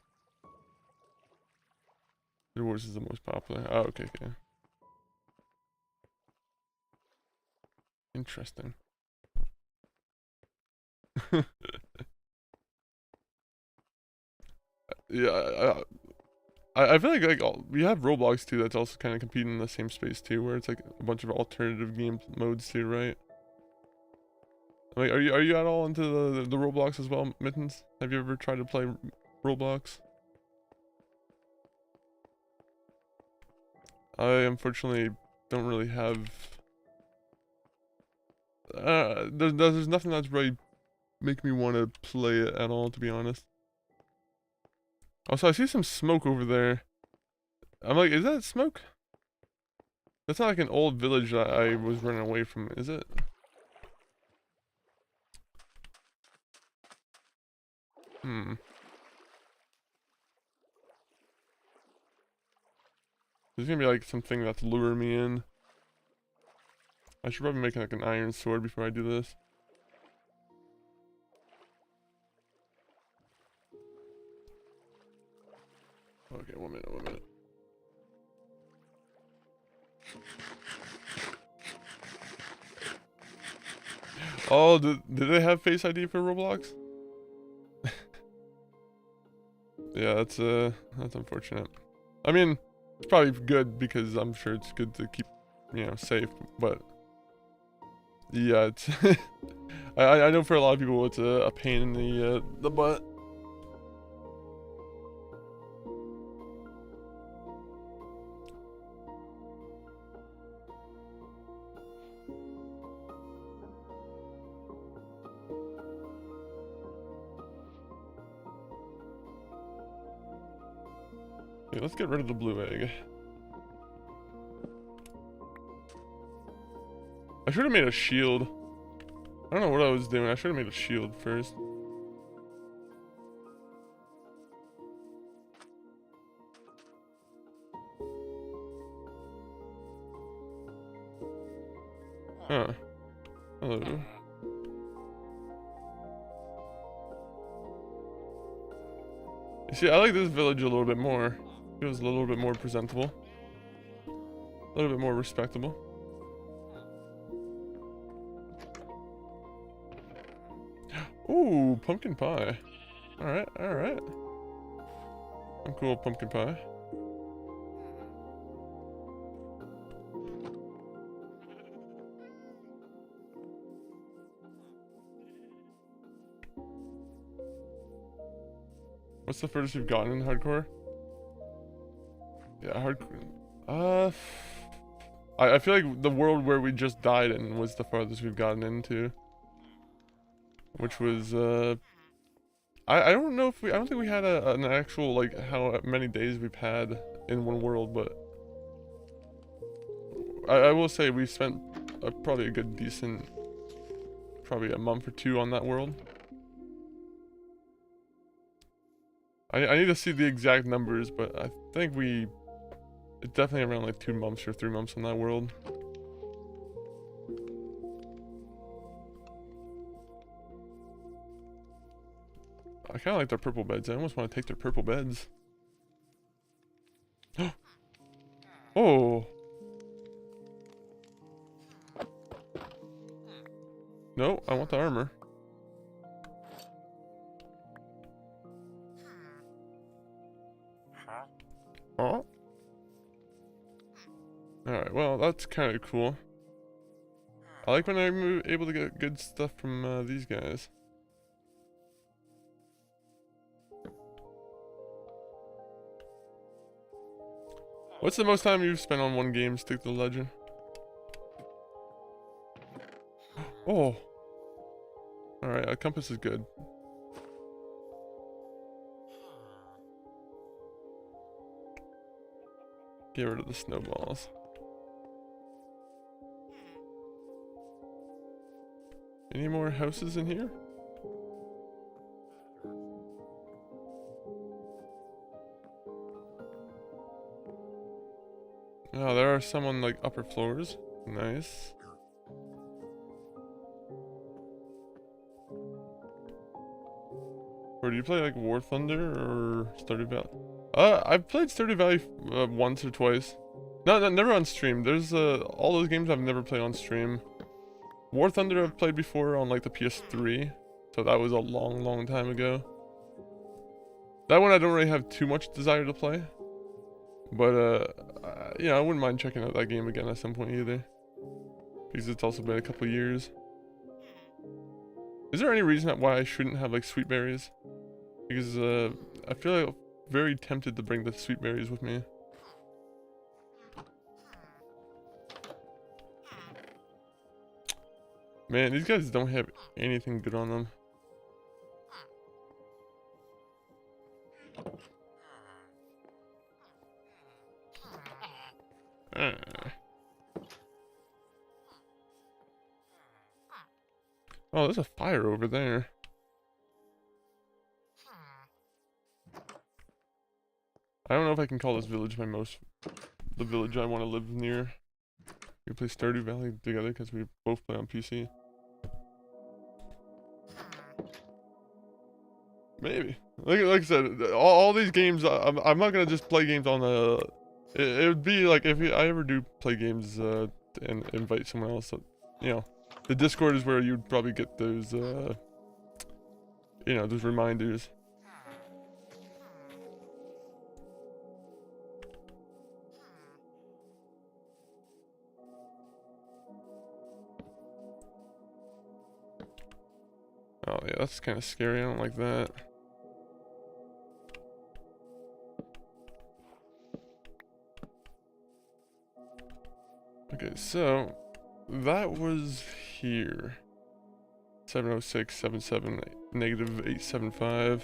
The Wars is the most popular. Oh, okay, okay. Interesting. Yeah, I feel like we have Roblox too. That's also kind of competing in the same space too, where it's like a bunch of alternative game modes too, right? Like, are you at all into the Roblox as well, Mittens? Have you ever tried to play Roblox? I unfortunately don't really have. There's nothing that's really making me want to play it at all, to be honest. Also, I see some smoke over there. I'm like, is that smoke? That's not like an old village that I was running away from, is it? Hmm. There's gonna be like something that's luring me in. I should probably make like an iron sword before I do this. Okay, 1 minute, 1 minute. Oh, did they have Face ID for Roblox? Yeah, that's unfortunate. I mean, it's probably good because I'm sure it's good to keep, you know, safe, but yeah, it's I know for a lot of people it's a pain in the butt. Okay, let's get rid of the blue egg. I should have made a shield. I don't know what I was doing. I should have made a shield first. Huh. Hello. You see, I like this village a little bit more. Feels a little bit more presentable. A little bit more respectable. Ooh, pumpkin pie. Alright, alright. I'm cool with pumpkin pie. What's the furthest we've gotten in hardcore? Yeah, hardcore. I feel like the world where we just died in was the farthest we've gotten into. Which was, I don't know if I don't think we had an actual, like, how many days we've had in one world, but I will say we spent probably a good decent, probably a month or two on that world. I need to see the exact numbers, but I think it's definitely around like 2 months or 3 months on that world. I kind of like their purple beds. I almost want to take their purple beds. Oh. No, I want the armor. Huh? Alright, well, that's kind of cool. I like when I'm able to get good stuff from these guys. What's the most time you've spent on one game, Stick to the Legend? Oh. Alright, a compass is good. Get rid of the snowballs. Any more houses in here? Oh, there are some on like upper floors. Nice. Or do you play like War Thunder or Stardew Valley? I've played Stardew Valley once or twice. No, never on stream. There's all those games I've never played on stream. War Thunder I've played before on like the PS3, so that was a long time ago. That one I don't really have too much desire to play, but yeah, I wouldn't mind checking out that game again at some point either, because it's also been a couple years. Is there any reason why I shouldn't have like sweet berries? Because I feel like I'm very tempted to bring the sweet berries with me. Man, these guys don't have anything good on them. Oh, there's a fire over there. I don't know if I can call this village the village I want to live near. We play Stardew Valley together because we both play on PC. Maybe. Like I said, all these games, I'm not gonna just play games on it would be like if I ever do play games and invite someone else, so, you know, the Discord is where you'd probably get those, you know, those reminders. Oh yeah, that's kind of scary. I don't like that. Okay, so that was here. 70677 -875.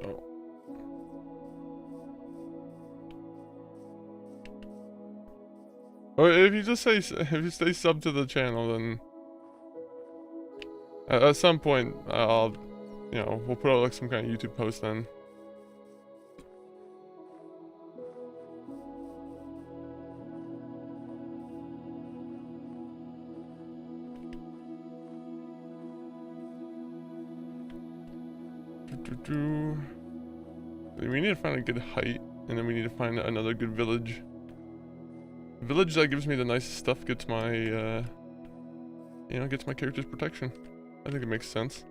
Oh. Or if you just say, if you stay sub to the channel, then at some point I'll, you know, we'll put out like some kind of YouTube post then. We need to find a good height, and then we need to find another good village. Village that gives me the nicest stuff gets my, you know, gets my character's protection. I think it makes sense.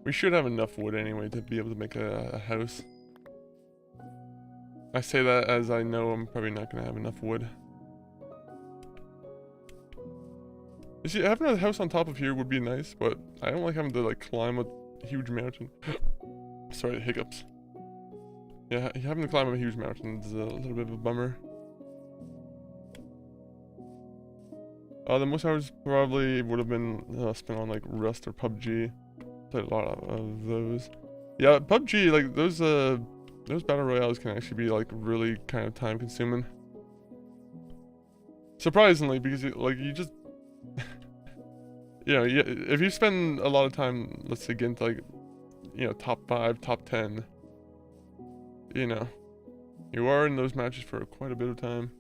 We should have enough wood anyway to be able to make a house. I say that as I know I'm probably not going to have enough wood. You see, having a house on top of here would be nice, but I don't like having to like climb a huge mountain. Sorry, hiccups. Yeah, having to climb a huge mountain is a little bit of a bummer. The most hours probably would have been spent on like Rust or PUBG. Played a lot of those. Yeah, PUBG, like those battle royales can actually be like really kind of time consuming. Surprisingly, because you just you know, if you spend a lot of time, let's say getting to like, you know, top 5, top 10, you know, you are in those matches for quite a bit of time.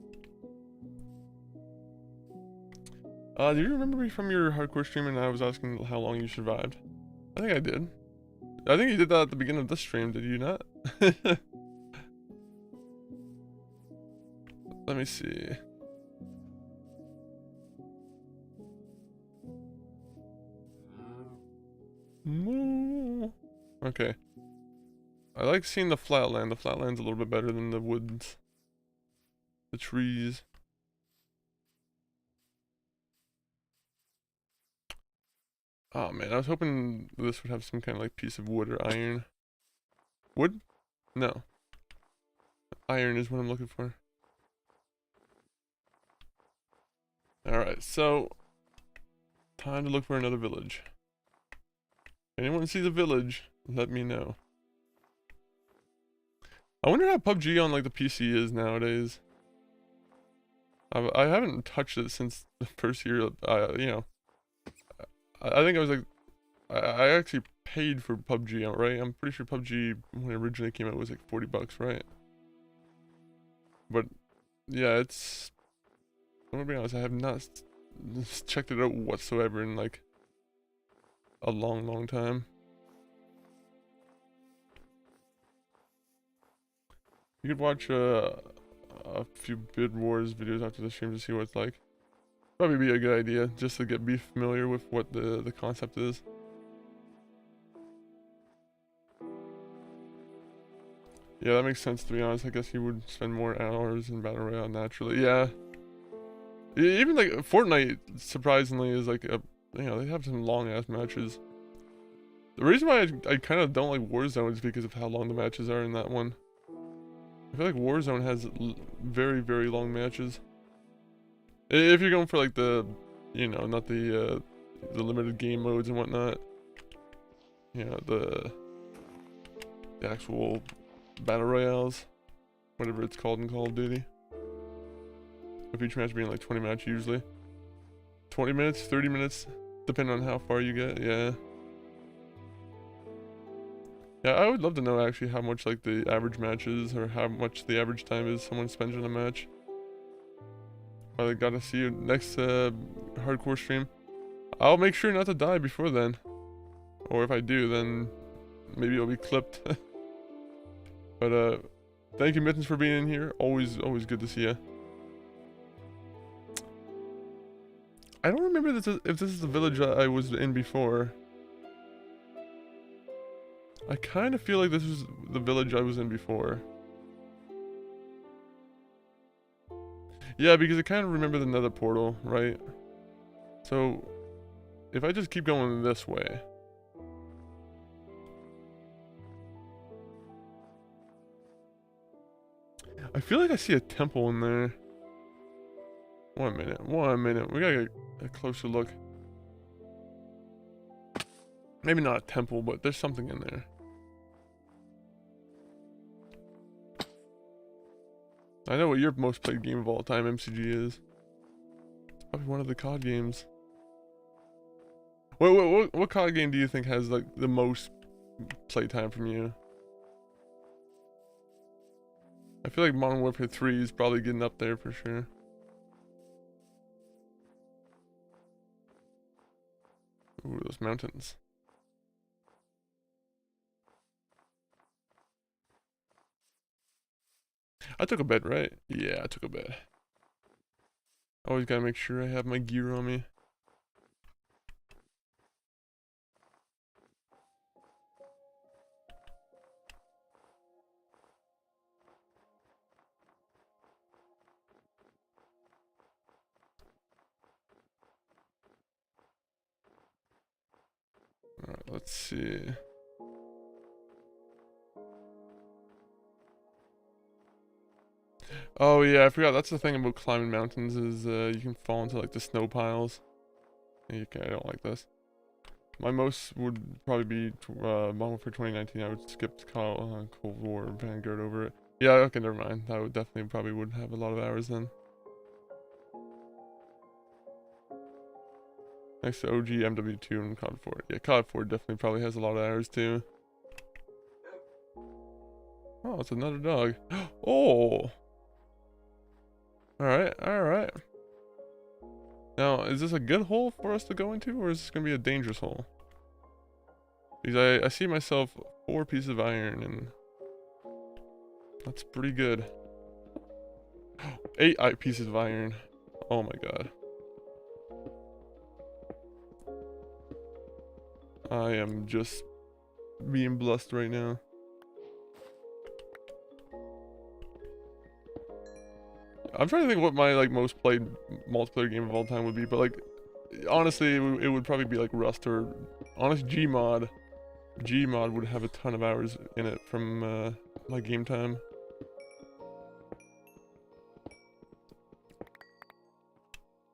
Do you remember me from your hardcore stream and I was asking how long you survived? I think I did. I think you did that at the beginning of this stream, did you not? Let me see. Okay. I like seeing the flatland. The flatland's a little bit better than the woods. The trees. Oh man, I was hoping this would have some kind of like piece of wood or iron. Wood? No. Iron is what I'm looking for. Alright, so time to look for another village. If anyone sees a village, let me know. I wonder how PUBG on like the PC is nowadays. I haven't touched it since the first year, you know. I think I was like, I actually paid for PUBG, right? I'm pretty sure PUBG, when it originally came out, was like 40 bucks, right? But, yeah, it's, I'm gonna be honest, I have not checked it out whatsoever in like a long time. You could watch a few Bid Wars videos after the stream to see what it's like. Probably be a good idea, just to be familiar with what the concept is. Yeah, that makes sense, to be honest. I guess you would spend more hours in Battle Royale naturally. Yeah. Even like Fortnite, surprisingly, is like a, you know, they have some long ass matches. The reason why I kind of don't like Warzone is because of how long the matches are in that one. I feel like Warzone has very long matches. If you're going for like the, you know, not the limited game modes and whatnot. You know, the actual battle royales, whatever it's called in Call of Duty. With each match being like 20 minutes usually. 20 minutes, 30 minutes, depending on how far you get, yeah. Yeah, I would love to know actually how much like the average match is, or how much the average time is someone spends on a match. I gotta see you next hardcore stream. I'll make sure not to die before then. Or if I do, then maybe it'll be clipped. But thank you, Mittens, for being in here. Always good to see you. I don't remember if this is the village I was in before. I kind of feel like this was the village I was in before. Yeah, because I kind of remember the nether portal, right? So, if I just keep going this way, I feel like I see a temple in there. 1 minute, 1 minute. We gotta get a closer look. Maybe not a temple, but there's something in there. I know what your most played game of all time MCG is. It's probably one of the COD games. What COD game do you think has like the most playtime from you? I feel like Modern Warfare 3 is probably getting up there for sure. Ooh, those mountains. I took a bed, right? Yeah, I took a bed. Always gotta make sure I have my gear on me. Alright, let's see. Oh yeah, I forgot. That's the thing about climbing mountains is you can fall into like the snow piles. I don't like this. My most would probably be Modern Warfare 2019. I would skip Cold War Vanguard over it. Yeah, okay, never mind. I would definitely probably would have a lot of hours then. Next to OG MW2 and COD 4. Yeah, COD 4 definitely probably has a lot of hours too. Oh, it's another dog. Oh! Alright, alright. Now, is this a good hole for us to go into, or is this going to be a dangerous hole? Because I see myself 4 pieces of iron, and that's pretty good. 8 pieces of iron. Oh my god. I am just being blessed right now. I'm trying to think what my like most played multiplayer game of all time would be, but like honestly it would probably be like Rust or honest Gmod. Gmod would have a ton of hours in it from my game time.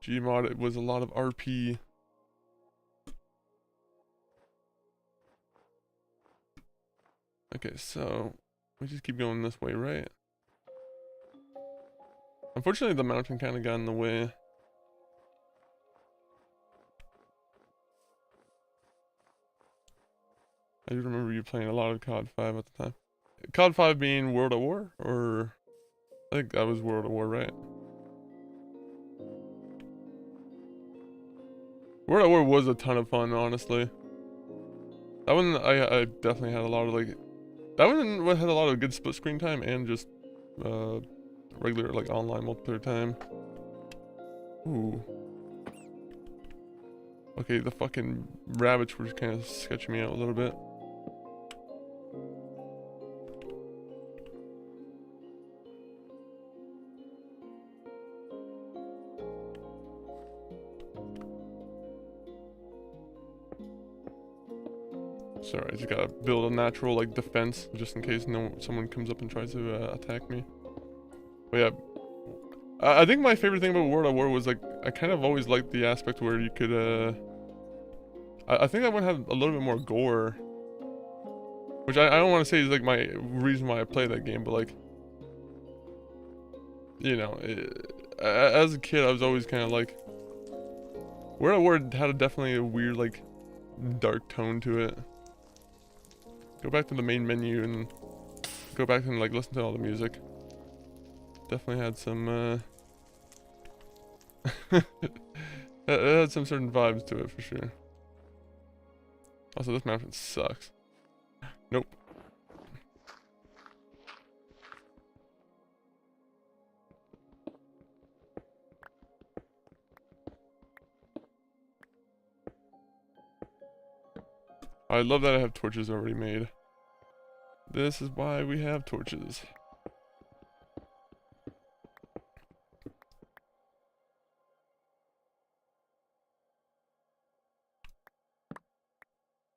Gmod, it was a lot of RP. Okay, so we just keep going this way, right? Unfortunately, the mountain kind of got in the way. I do remember you playing a lot of COD 5 at the time. COD 5 being World at War, or I think that was World at War, right? World at War was a ton of fun, honestly. That one, I definitely had a lot of like, that one had a lot of good split screen time and just regular like online multiplayer time. Ooh. Okay, the fucking rabbits were kind of sketching me out a little bit. Sorry, I just gotta build a natural like defense just in case someone comes up and tries to attack me. But yeah, I think my favorite thing about World at War was like I kind of always liked the aspect where you could I think I would have a little bit more gore, which I don't want to say is like my reason why I play that game, but like you know, as a kid I was always kind of like World at War had definitely a weird like dark tone to it. Go back to the main menu and go back and like listen to all the music. Definitely had some it had some certain vibes to it for sure. Also, this mountain sucks. Nope. I love that I have torches already made. This is why we have torches.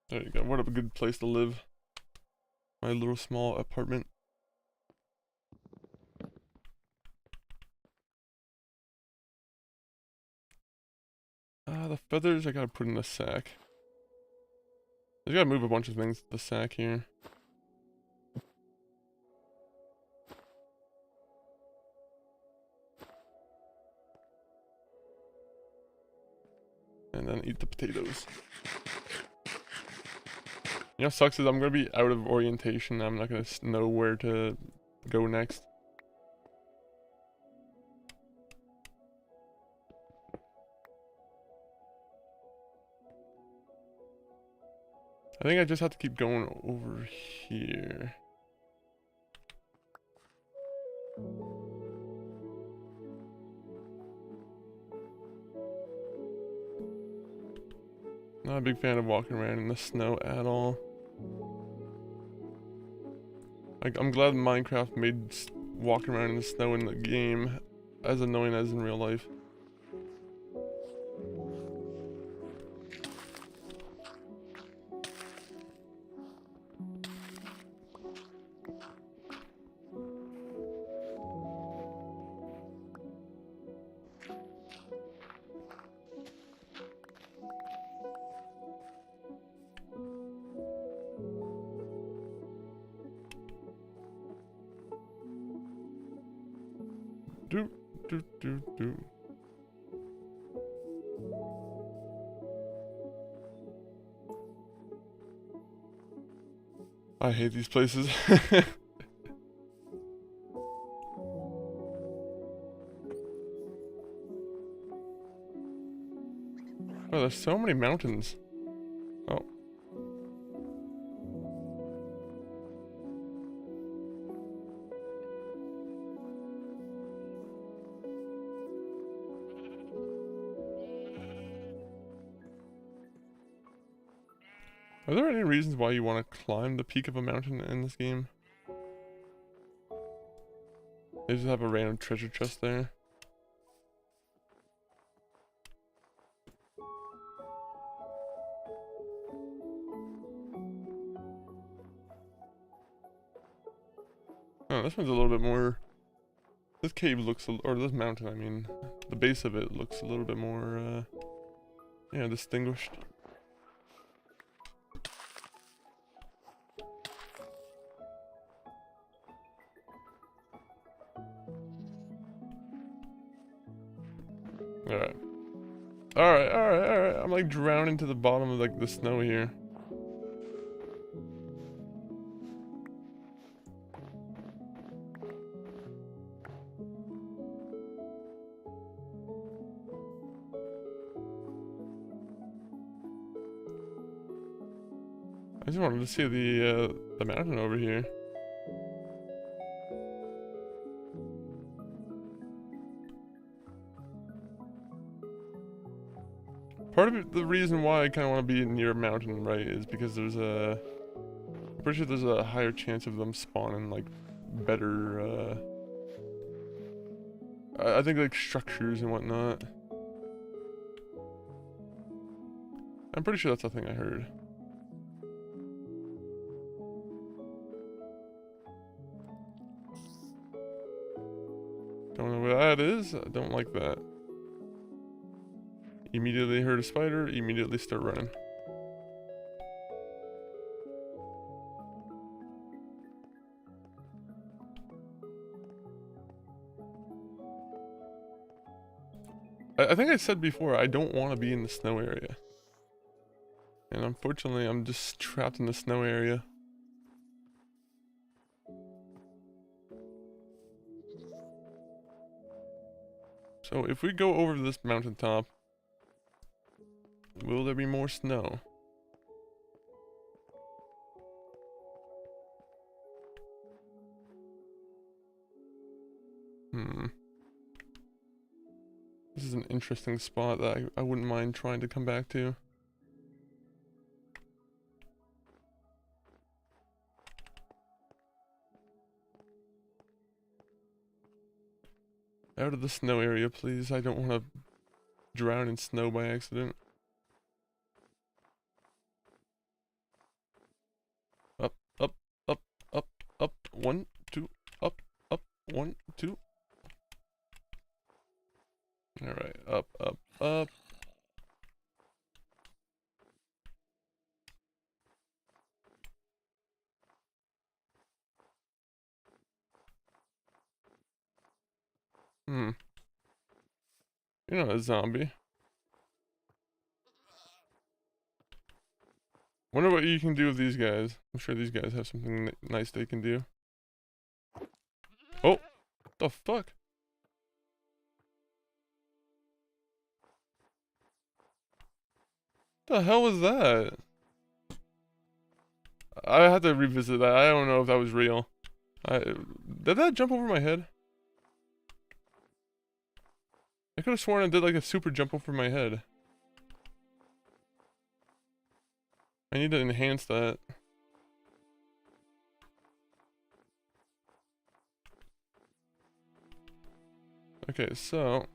There you go. What a good place to live. My little small apartment. The feathers I gotta put in the sack. I gotta move a bunch of things to the sack here. And then eat the potatoes. You know what sucks is I'm gonna be out of orientation. I'm not gonna know where to go next. I think I just have to keep going over here. Not a big fan of walking around in the snow at all. Like, I'm glad Minecraft made walking around in the snow in the game as annoying as in real life. Do. I hate these places. Oh, there's so many mountains. Oh. Are there any reasons why you want to climb the peak of a mountain in this game? They just have a random treasure chest there. Oh, this one's a little bit more... This cave looks, or this mountain, I mean, the base of it looks a little bit more, yeah, distinguished. Alright. I'm like drowning to the bottom of like the snow here. I just wanted to see the mountain over here. Part of the reason why I kind of want to be near a mountain, right, is because there's I'm pretty sure there's a higher chance of them spawning, like, better, I think, like, structures and whatnot. I'm pretty sure that's the thing I heard. Don't know where that is. I don't like that. Immediately heard a spider, immediately start running. I think I said before, I don't want to be in the snow area. And unfortunately, I'm just trapped in the snow area. So if we go over this mountaintop, will there be more snow? This is an interesting spot that I wouldn't mind trying to come back to. Out of the snow area, please. I don't want to drown in snow by accident. Up, up, up, up, up. 1, 2, up, up, 1, 2. Alright, up, up, up. You're not a zombie. Wonder what you can do with these guys. I'm sure these guys have something nice they can do. Oh! The fuck? The hell was that? I have to revisit that. I don't know if that was real. Did that jump over my head? I could have sworn it did like a super jump over my head. I need to enhance that. Okay, so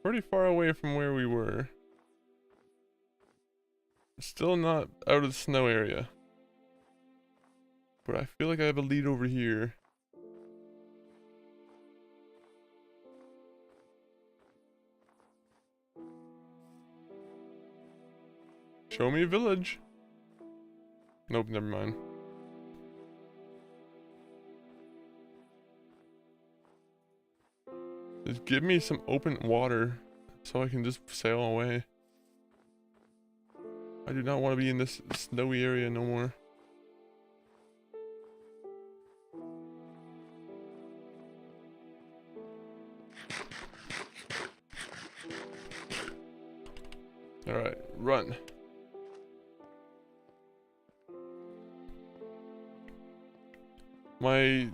pretty far away from where we were. Still not out of the snow area. But I feel like I have a lead over here. Show me a village. Nope, never mind. Just give me some open water so I can just sail away. I do not want to be in this snowy area no more. Alright, run. My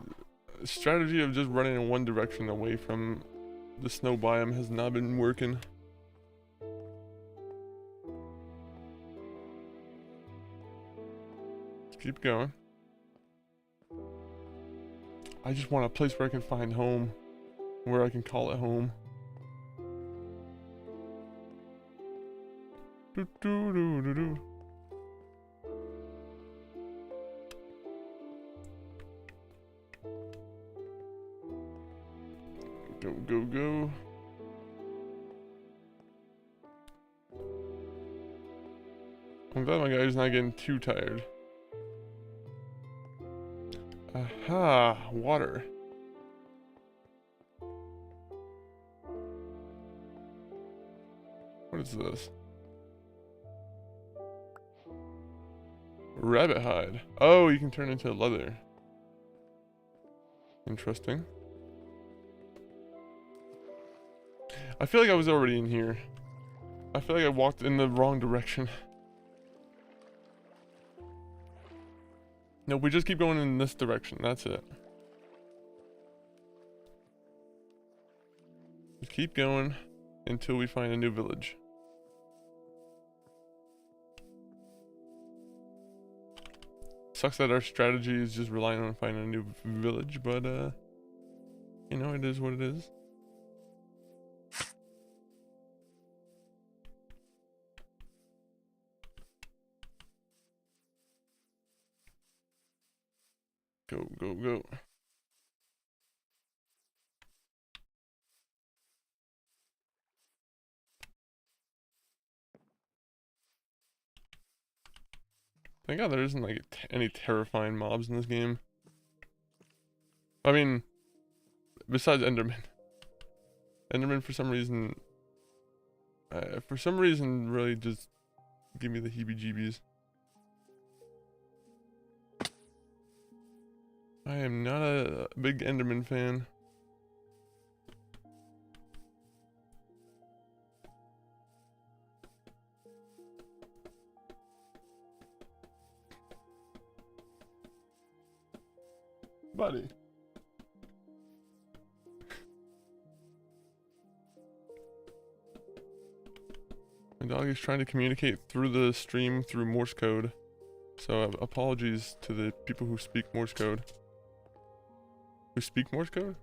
strategy of just running in one direction away from the snow biome has not been working. Let's keep going. I just want a place where I can find home, where I can call it home. Do do do do do. Go, go, go. I'm glad my guy's not getting too tired. Aha, water. What is this? Rabbit hide. Oh, you can turn into leather. Interesting. I feel like I was already in here. I feel like I walked in the wrong direction. No, we just keep going in this direction. That's it. Just keep going until we find a new village. Sucks that our strategy is just relying on finding a new village, but you know, it is what it is. Go, go, go. Thank God there isn't like any terrifying mobs in this game. I mean, besides Enderman. Enderman for some reason really just give me the heebie-jeebies. I am not a big Enderman fan. Buddy. My dog is trying to communicate through the stream through Morse code. So apologies to the people who speak Morse code. Who speak Morse code?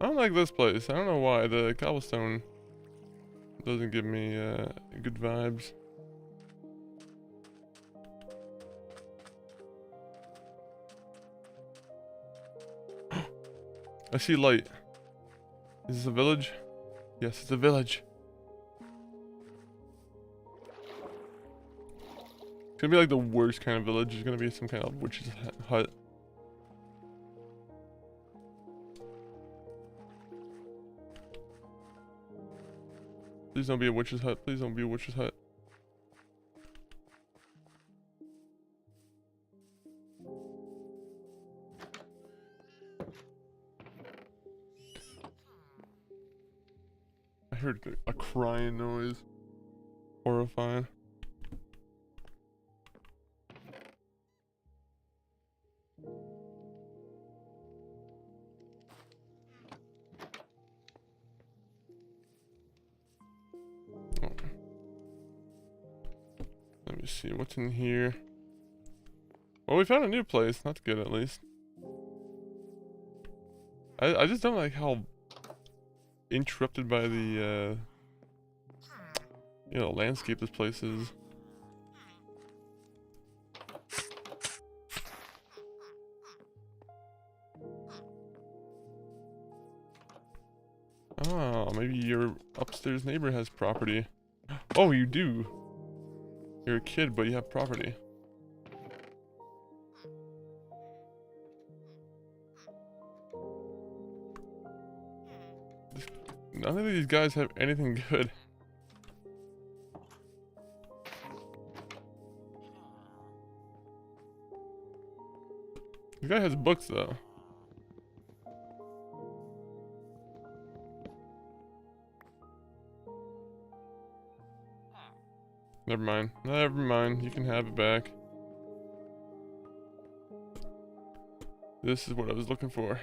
I don't like this place. I don't know why. The cobblestone doesn't give me good vibes. I see light. Is this a village? Yes, it's a village. It's gonna be like the worst kind of village. It's gonna be some kind of witch's hut. Please don't be a witch's hut. Please don't be a witch's hut. I heard a crying noise. Horrifying. Let me see what's in here. Well, we found a new place. That's good, at least. I just don't like how interrupted by the you know, landscape this place is. Oh, maybe your upstairs neighbor has property. Oh, you do. You're a kid, but you have property. None of these guys have anything good. This guy has books, though. Never mind. Never mind. You can have it back. This is what I was looking for.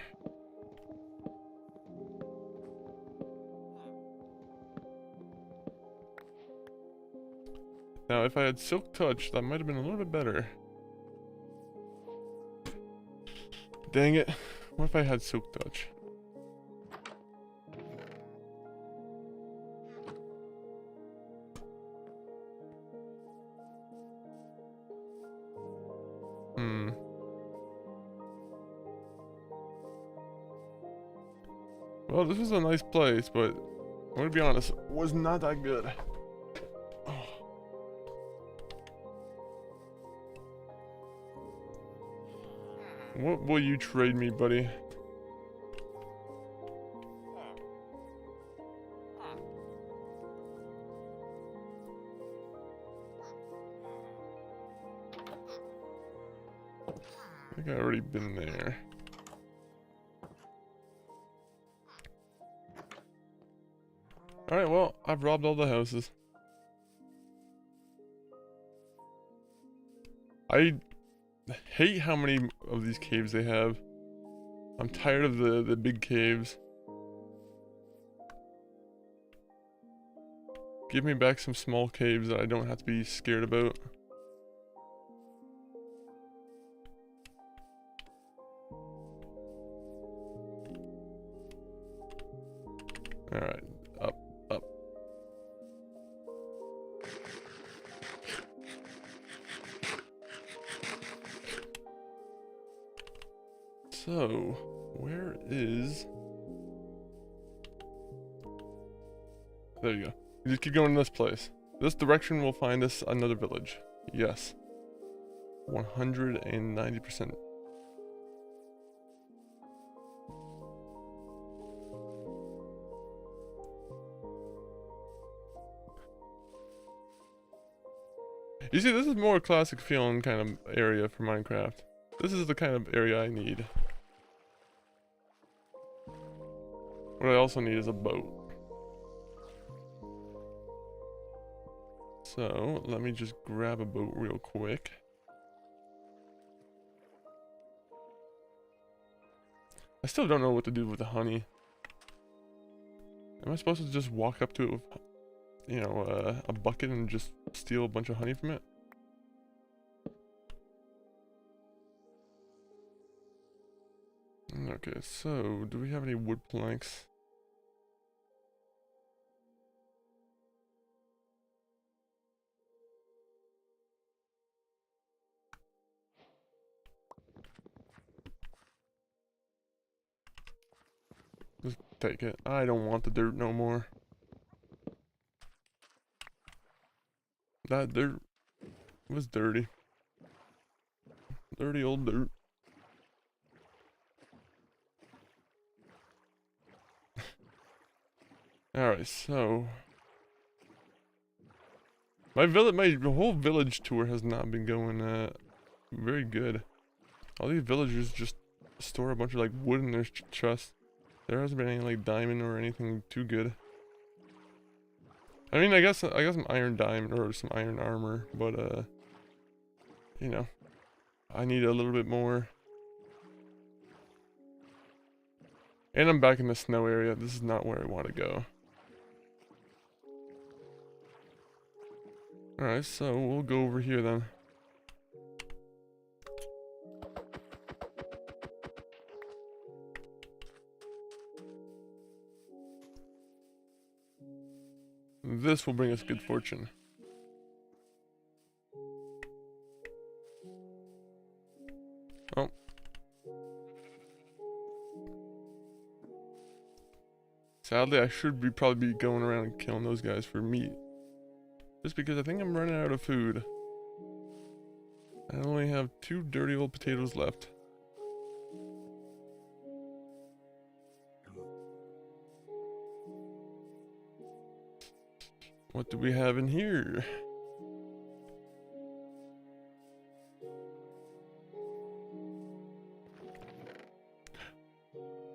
Now, if I had Silk Touch, that might have been a little bit better. Dang it. What if I had Silk Touch? Well, this was a nice place, but I'm gonna be honest, it was not that good. What will you trade me, buddy? I think I've already been there. Alright, well, I've robbed all the houses. I hate how many of these caves they have. I'm tired of the big caves. Give me back some small caves that I don't have to be scared about. Alright, up, up. So, where is... There you go. You just keep going in this place. This direction will find us another village. Yes. 190%. You see, this is more a classic feeling kind of area for Minecraft. This is the kind of area I need. What I also need is a boat. So, let me just grab a boat real quick. I still don't know what to do with the honey. Am I supposed to just walk up to it with, you know, a bucket and just steal a bunch of honey from it? Okay, so, do we have any wood planks? Just take it. I don't want the dirt no more. That dirt It was dirty. Dirty old dirt. Alright, so my whole village tour has not been going very good. All these villagers just store a bunch of like wood in their chests. There hasn't been any like diamond or anything too good. I mean, I guess some iron diamond or some iron armor, but you know, I need a little bit more. And I'm back in the snow area. This is not where I want to go. Alright, so we'll go over here then. This will bring us good fortune. Oh. Sadly, I should probably be going around and killing those guys for meat. Just because I think I'm running out of food. I only have 2 dirty old potatoes left. What do we have in here?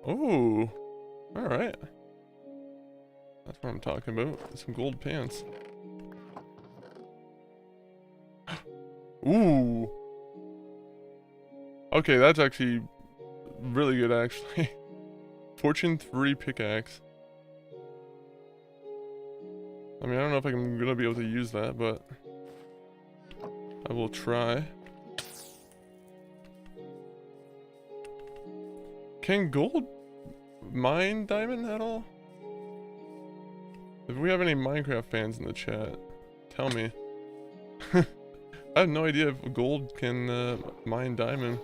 Oh, alright. That's what I'm talking about. Some gold pants. Ooh. Okay, that's actually really good, actually. Fortune 3 pickaxe. I mean, I don't know if I'm gonna be able to use that, but I will try. Can gold mine diamond at all? If we have any Minecraft fans in the chat, tell me. I have no idea if gold can mine diamond.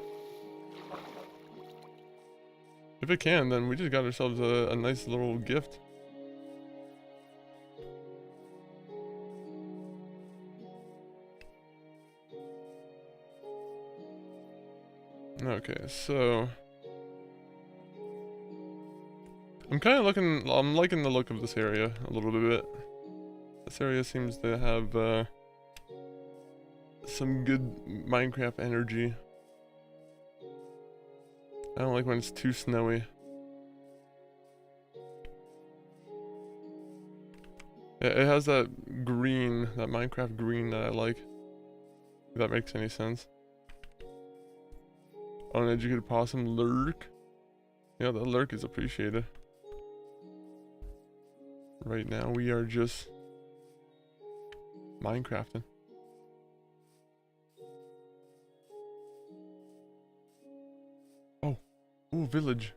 If it can, then we just got ourselves a nice little gift. Okay, so I'm liking the look of this area a little bit. This area seems to have some good Minecraft energy. I don't like when it's too snowy. It has that green, that Minecraft green that I like. If that makes any sense. Uneducated possum lurk. Yeah, the lurk is appreciated. Right now we are just Minecrafting. Oh, ooh, village.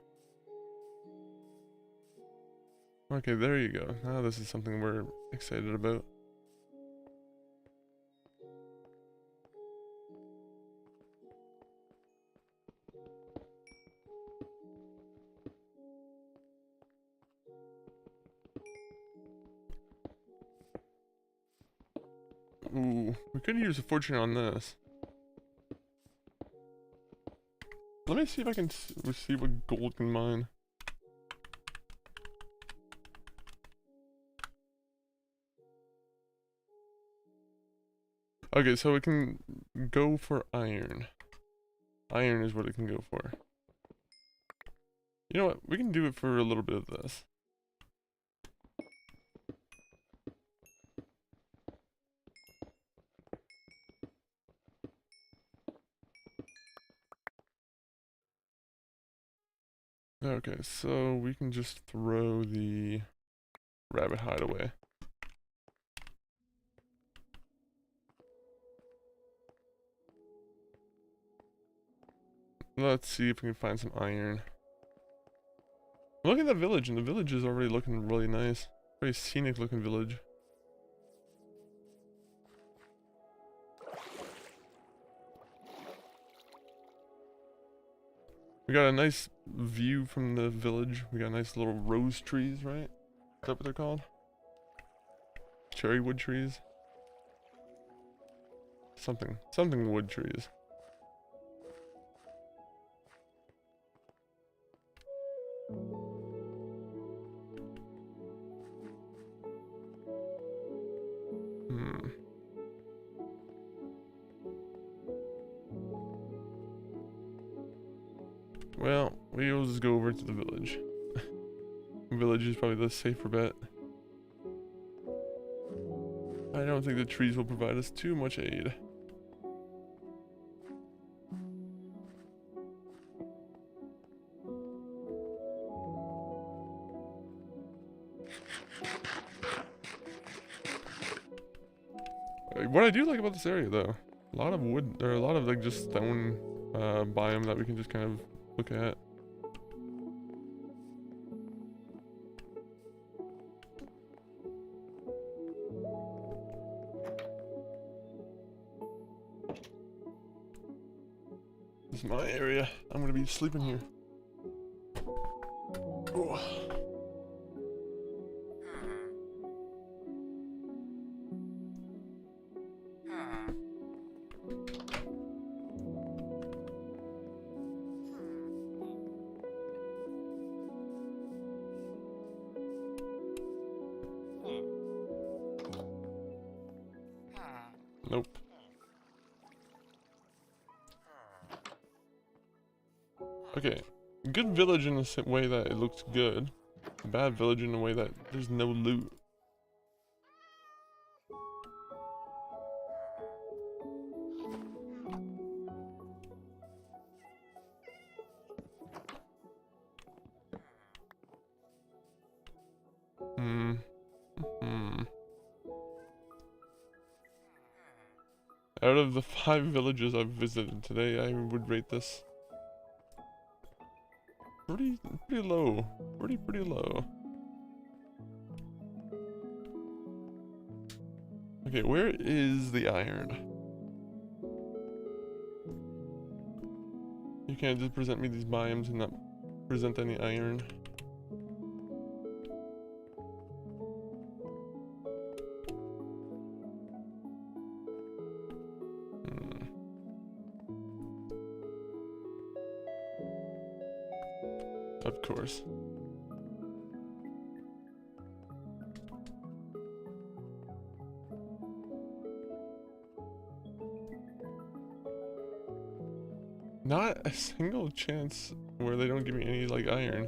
Okay, there you go. Now this is something we're excited about. Ooh, we could use a fortune on this. Let me see if I can see what gold can mine. Okay, so it can go for iron. Iron is what it can go for. You know what? We can do it for a little bit of this. Okay, so we can just throw the rabbit hide away. Let's see if we can find some iron. Look at the village, and the village is already looking really nice. Very scenic looking village. We got a nice view from the village. We got nice little rose trees, right? Is that what they're called? Cherry wood trees. something wood trees. Well, we'll just go over to the village. Village is probably the safer bet. I don't think the trees will provide us too much aid. What I do like about this area, though, a lot of wood, or a lot of like just stone biome that we can just kind of look at. This is my area. I'm gonna be sleeping here. Oh. Nope. Okay, good village in the way that it looks good. Bad village in the way that there's no loot. Out of the 5 villages I've visited today, I would rate this pretty low. Pretty low. Okay, where is the iron? You can't just present me these biomes and not present any iron. Of course. Not a single chance where they don't give me any, like, iron.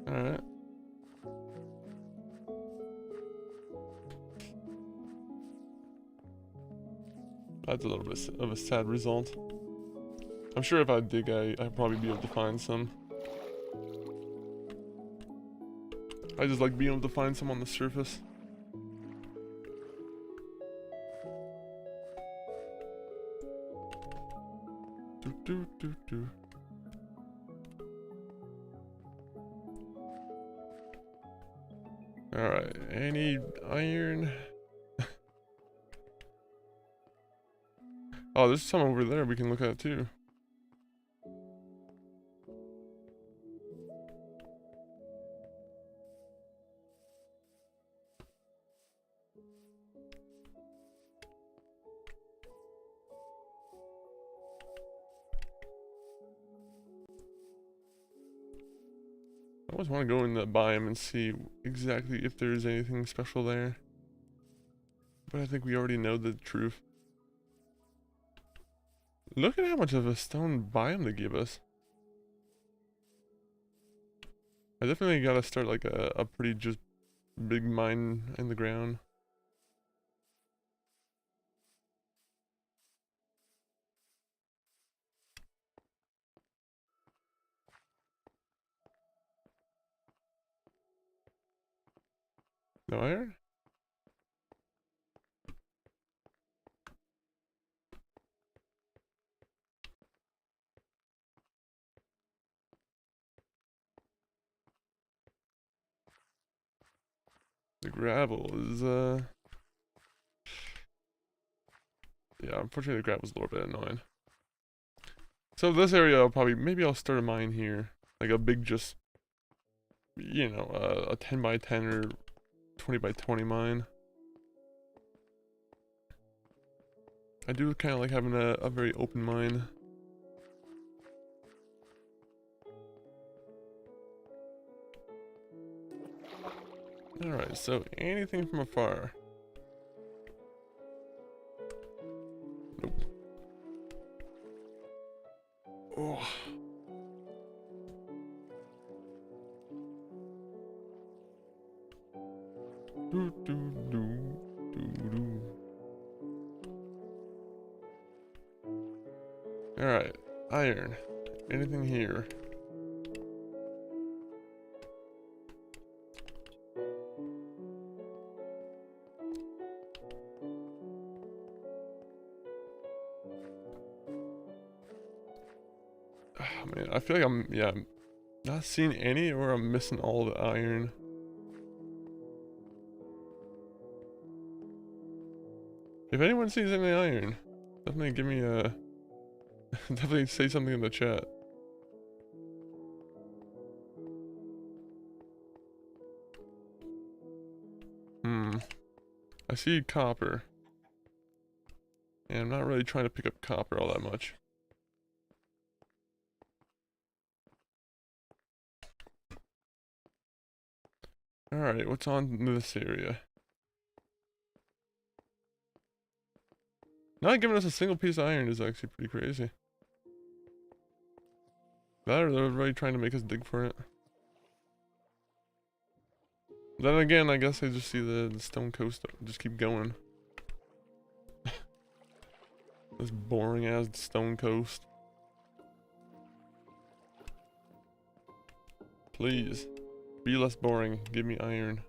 Alright. That's a little bit of a sad result. I'm sure if I dig, I'd probably be able to find some. I just like being able to find some on the surface. Alright, any iron? Oh, there's some over there we can look at too. I always want to go in the biome and see exactly if there's anything special there. But I think we already know the truth. Look at how much of a stone biome they give us. I definitely gotta start like a pretty just big mine in the ground. No iron? The gravel is, yeah, unfortunately the gravel's a little bit annoying. So this area, maybe I'll start a mine here. Like a big just, you know, a 10 by 10 or 20 by 20 mine. I do kind of like having a very open mind. Alright, so anything from afar. Nope. Oh. Do, do, do, do, do. Alright, iron. Anything here? Oh, man, I feel like I'm not seeing any, or I'm missing all the iron. If anyone sees any iron, definitely give me a definitely say something in the chat. I see copper. And I'm not really trying to pick up copper all that much. Alright, what's on this area? Not giving us a single piece of iron is actually pretty crazy. That, or they're really trying to make us dig for it. Then again, I guess I just see the stone coast just keep going. This boring ass stone coast. Please, be less boring. Give me iron.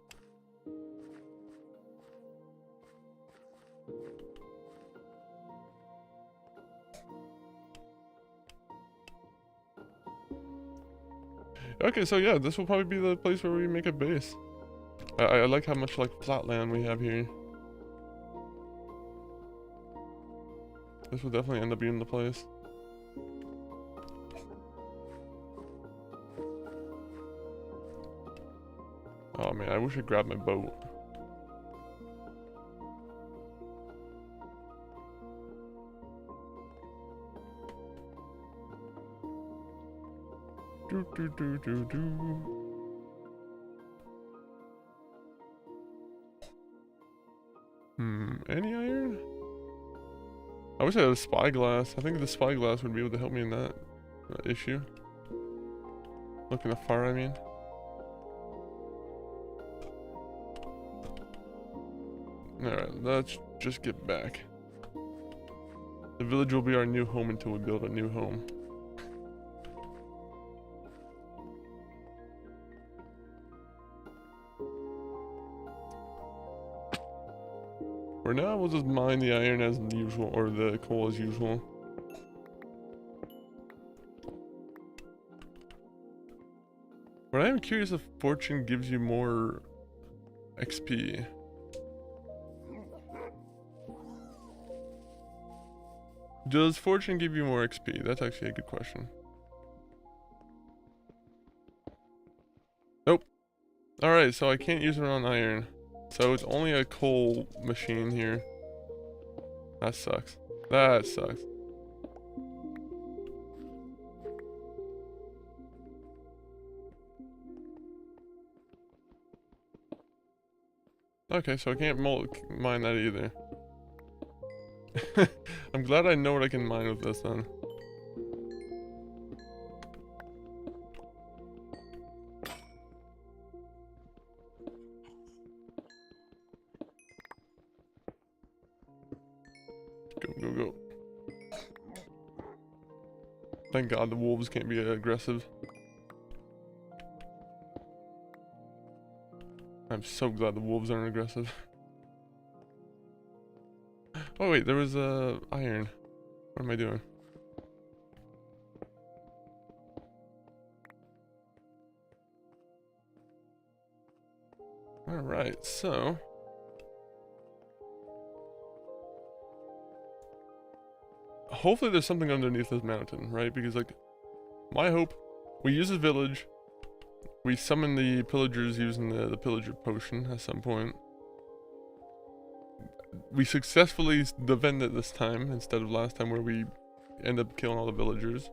Okay, so yeah, this will probably be the place where we make a base. I like how much like flat land we have here. This will definitely end up being the place. Oh man, I wish I grabbed my boat. Do do do do do. Any iron? I wish I had a spyglass. I think the spyglass would be able to help me in that issue. Looking afar, I mean. Alright, let's just get back. The village will be our new home until we build a new home. For now, we'll just mine the iron as usual, or the coal as usual. But I am curious if fortune gives you more XP. Does fortune give you more XP? That's actually a good question. Nope. Alright, so I can't use it on iron. So it's only a coal machine here. That sucks. That sucks. Okay, so I can't mine that either. I'm glad I know what I can mine with this then. Go, go, go. Thank God the wolves can't be aggressive. I'm so glad the wolves aren't aggressive. Oh wait, there was iron. What am I doing? Alright, so... hopefully there's something underneath this mountain, right? Because like, my hope, we use a village, we summon the pillagers using the pillager potion at some point. we successfully defended this time instead of last time where we end up killing all the villagers.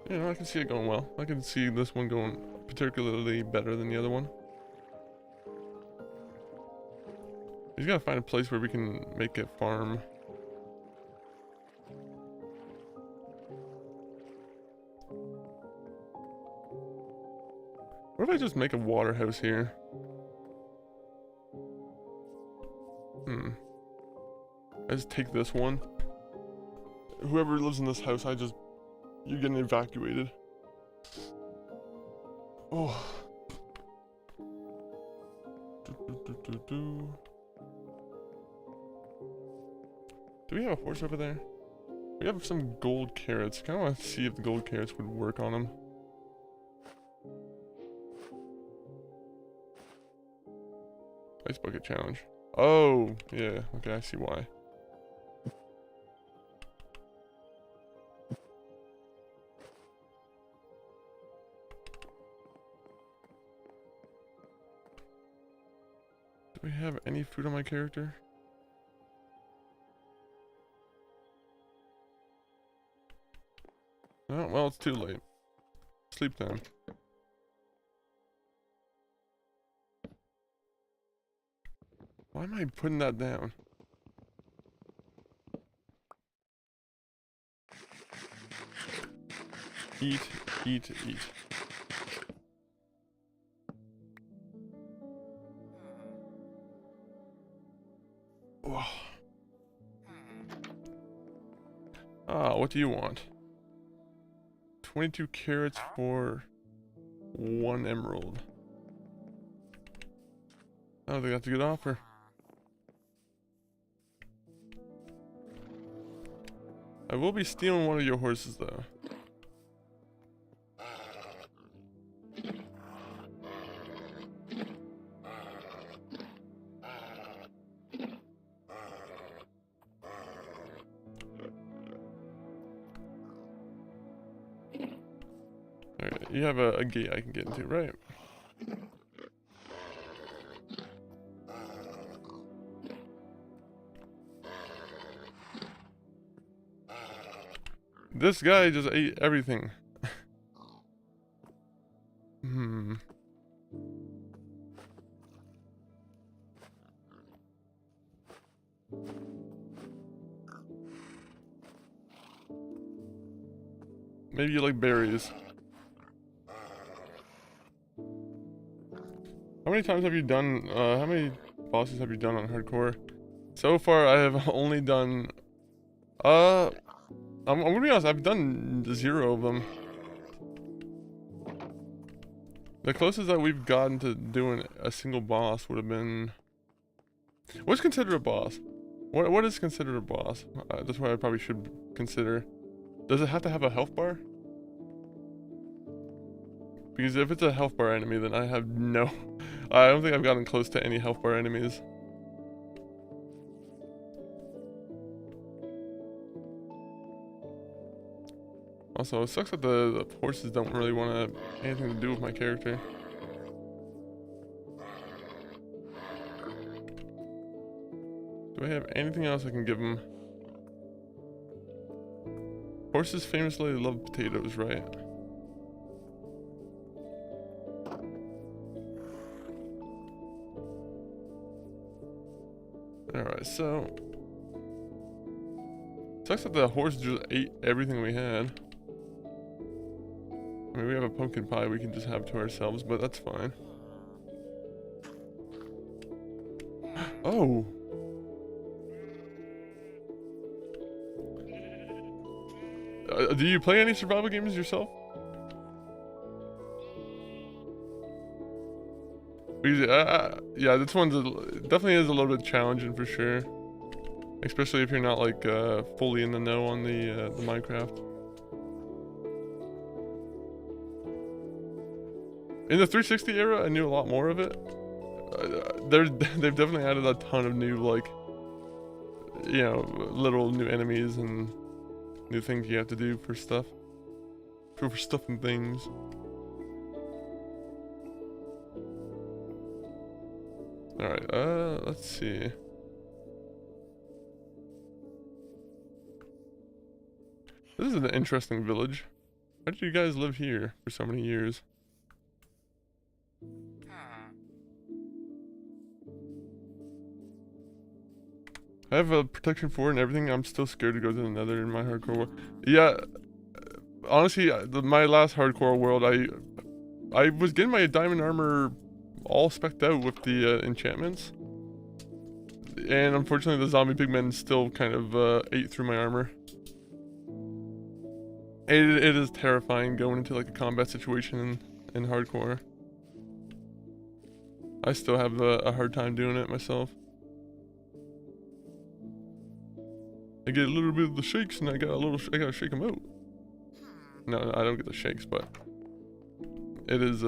You know, I can see it going well. I can see this one going particularly better than the other one. We just gotta find a place where we can make it farm. What if I just make a water house here? I just take this one. Whoever lives in this house, you're getting evacuated. Oh. Do we have a horse over there? We have some gold carrots. Kind of want to see if the gold carrots would work on them. Ice bucket challenge. Oh, yeah. Okay, I see why. Do we have any food on my character? Oh, well, it's too late. Sleep time. Why am I putting that down? Eat, eat, eat. Oh. Ah, what do you want? 22 carrots for 1 emerald. I don't think that's a good offer. I will be stealing one of your horses though. Alright, you have a gate I can get into, right? This guy just ate everything. Maybe you like berries. How many times have you done, how many bosses have you done on hardcore? So far, I have only done, I'm gonna be honest, I've done 0 of them. The closest that we've gotten to doing a single boss would have been... What's considered a boss? What is considered a boss? That's what I probably should consider. Does it have to have a health bar? Because if it's a health bar enemy, then I have no... I don't think I've gotten close to any health bar enemies. Also, it sucks that the horses don't really want to have anything to do with my character. Do I have anything else I can give them? Horses famously love potatoes, right? Alright, so... Sucks that the horse just ate everything we had. I mean, we have a pumpkin pie we can just have to ourselves, but that's fine. Oh! Do you play any survival games yourself? Because, yeah, this one's definitely is a little bit challenging for sure. Especially if you're not like fully in the know on the Minecraft. In the 360 era, I knew a lot more of it. They've definitely added a ton of new, like, you know, little new enemies and new things you have to do for stuff. For stuff and things. Alright, let's see. This is an interesting village. How did you guys live here for so many years? I have a protection 4 and everything. I'm still scared to go to the nether in my hardcore world. Yeah, honestly, my last hardcore world, I was getting my diamond armor all specced out with the enchantments. And unfortunately the zombie pigmen still kind of ate through my armor. It is terrifying going into like a combat situation in hardcore. I still have a hard time doing it myself. I get a little bit of the shakes and I gotta shake them out. No, I don't get the shakes, but it is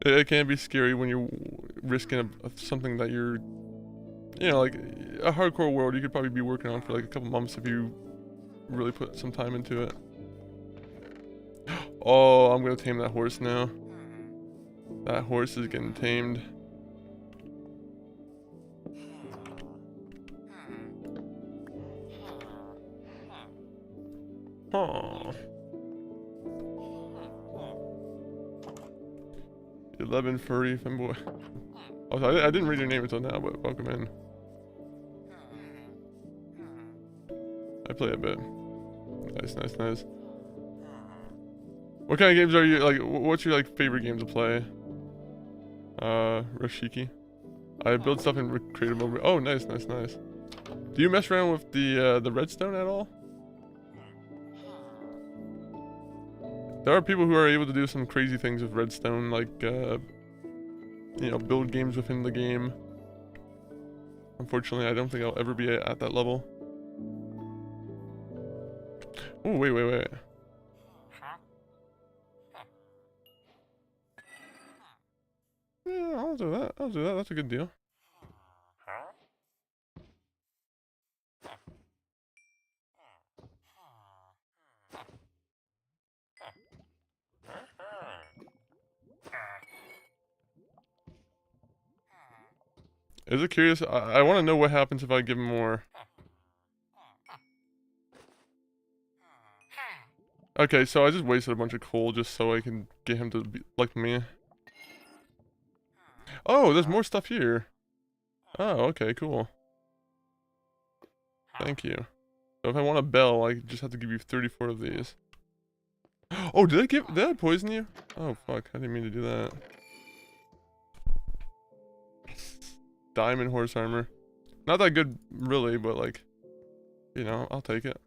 it can be scary when you're risking something that you're, you know, like a hardcore world you could probably be working on for like a couple months if you really put some time into it. Oh, I'm gonna tame that horse now. That horse is getting tamed. Oh. 11 furry femboy. Oh, I didn't read your name until now, but welcome in. I play a bit. Nice, nice, nice. What kind of games are you like? What's your like favorite game to play? Rashiki. I build stuff in creative mode. Oh, nice, nice, nice. Do you mess around with the redstone at all? There are people who are able to do some crazy things with redstone, like you know, build games within the game. Unfortunately, I don't think I'll ever be at that level. Oh, wait, wait, wait. Yeah, I'll do that. I'll do that. That's a good deal. Is it curious? I want to know what happens if I give him more. Okay, so I just wasted a bunch of coal just so I can get him to be like me. Oh, there's more stuff here. Oh, okay, cool. Thank you. So if I want a bell, I just have to give you 34 of these. Oh, did I poison you? Oh, fuck, I didn't mean to do that. Diamond horse armor. Not that good, really, but like, you know, I'll take it.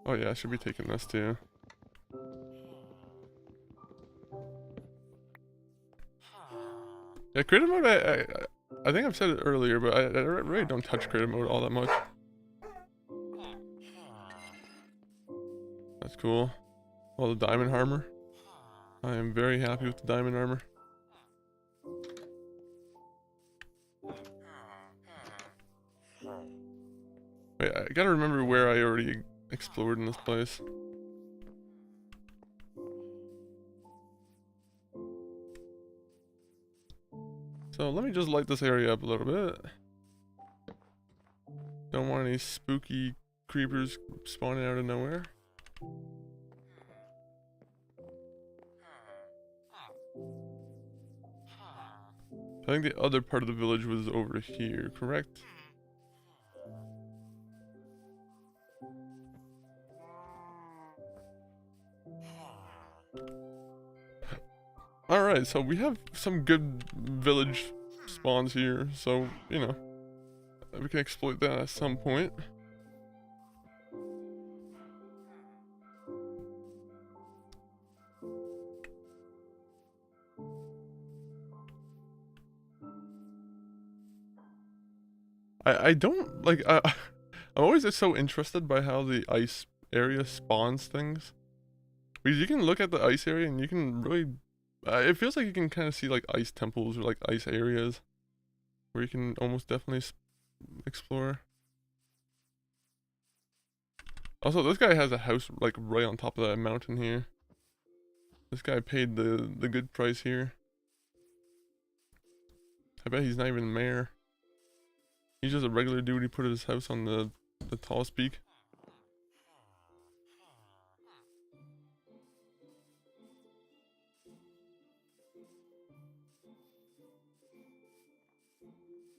Oh yeah, I should be taking this too. Yeah, creative mode, I think I've said it earlier, but I really don't touch creative mode all that much. That's cool. All the diamond armor. I am very happy with the diamond armor. Wait, I gotta remember where I already explored in this place. So let me just light this area up a little bit. Don't want any spooky creepers spawning out of nowhere. I think the other part of the village was over here, correct? Alright, so we have some good village spawns here, so, you know, we can exploit that at some point. I don't, like, I'm always just so interested by how the ice area spawns things. Because you can look at the ice area and you can really, it feels like you can kind of see like ice temples or like ice areas where you can almost definitely explore. Also, this guy has a house like right on top of that mountain here. This guy paid the good price here. I bet he's not even the mayor. He's just a regular dude. He put his house on the tallest peak.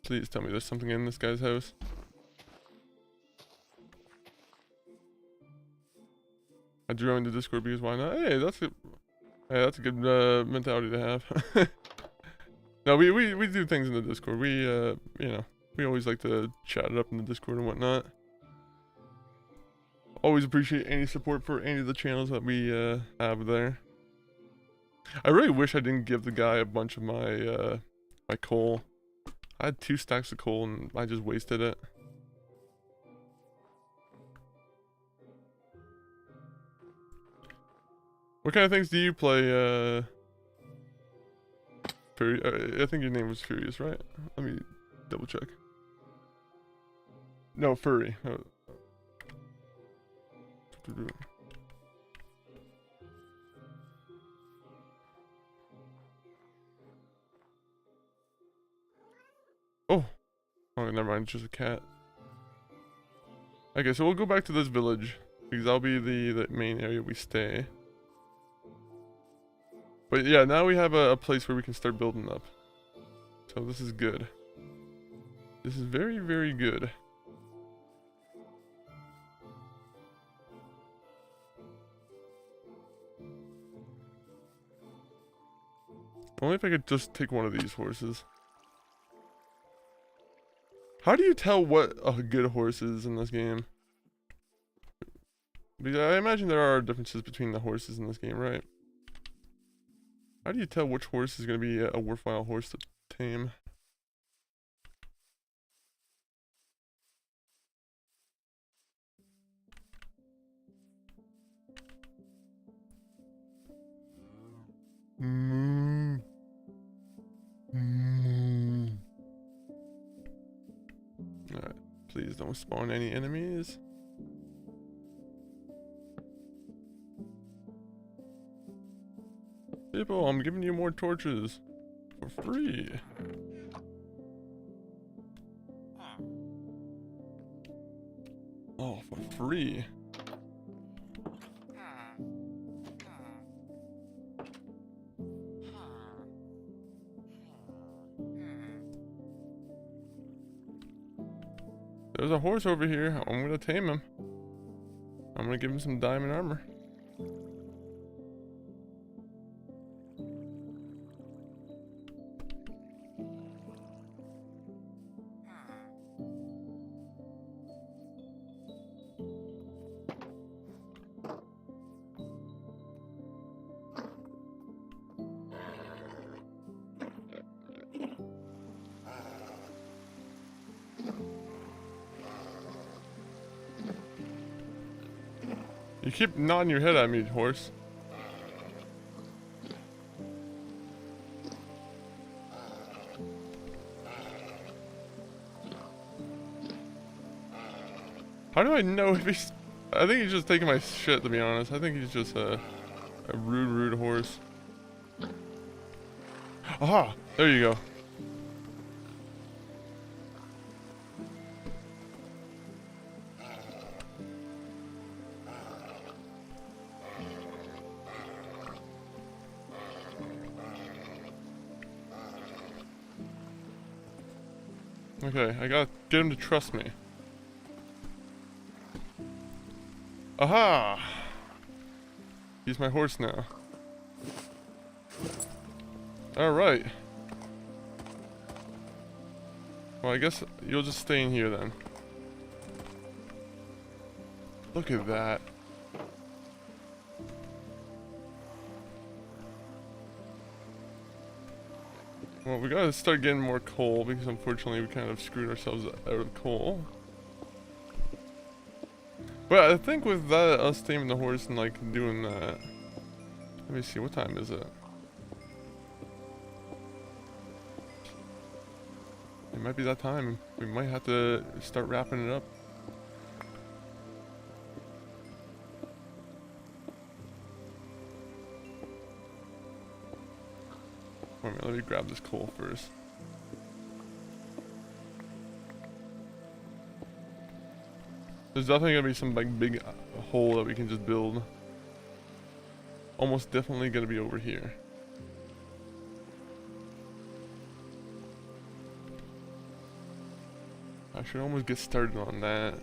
Please tell me there's something in this guy's house. I joined the Discord because why not? Hey, that's a good mentality to have. No, we do things in the Discord. We you know, we always like to chat it up in the Discord and whatnot. Always appreciate any support for any of the channels that we have there. I really wish I didn't give the guy a bunch of my my coal. I had 2 stacks of coal and I just wasted it. What kind of things do you play, I think your name was Furious, right? Let me double check. No, Furry. Oh, never mind, it's just a cat. Okay, so we'll go back to this village because that'll be the main area we stay. But yeah, now we have a place where we can start building up. So this is good. This is very, very good. Only if I could just take one of these horses. How do you tell what a good horse is in this game? Because I imagine there are differences between the horses in this game, right? How do you tell which horse is going to be a worthwhile horse to tame? Alright, please don't spawn any enemies. People, I'm giving you more torches for free. Oh, for free. There's a horse over here. I'm gonna tame him. I'm gonna give him some diamond armor. You keep nodding your head at me, horse. How do I know if he's... I think he's just taking my shit, to be honest. I think he's just a rude horse. Aha! There you go. Okay, I gotta get him to trust me. Aha! He's my horse now. Alright. Well, I guess you'll just stay in here then. Look at that. Well, we gotta start getting more coal because unfortunately we kind of screwed ourselves out of coal. But I think with that, us taming the horse and like doing that. Let me see, what time is it? It might be that time. We might have to start wrapping it up. Wait a minute, let me grab this coal first. There's definitely gonna be some like big hole that we can just build. Almost definitely gonna be over here. I should almost get started on that.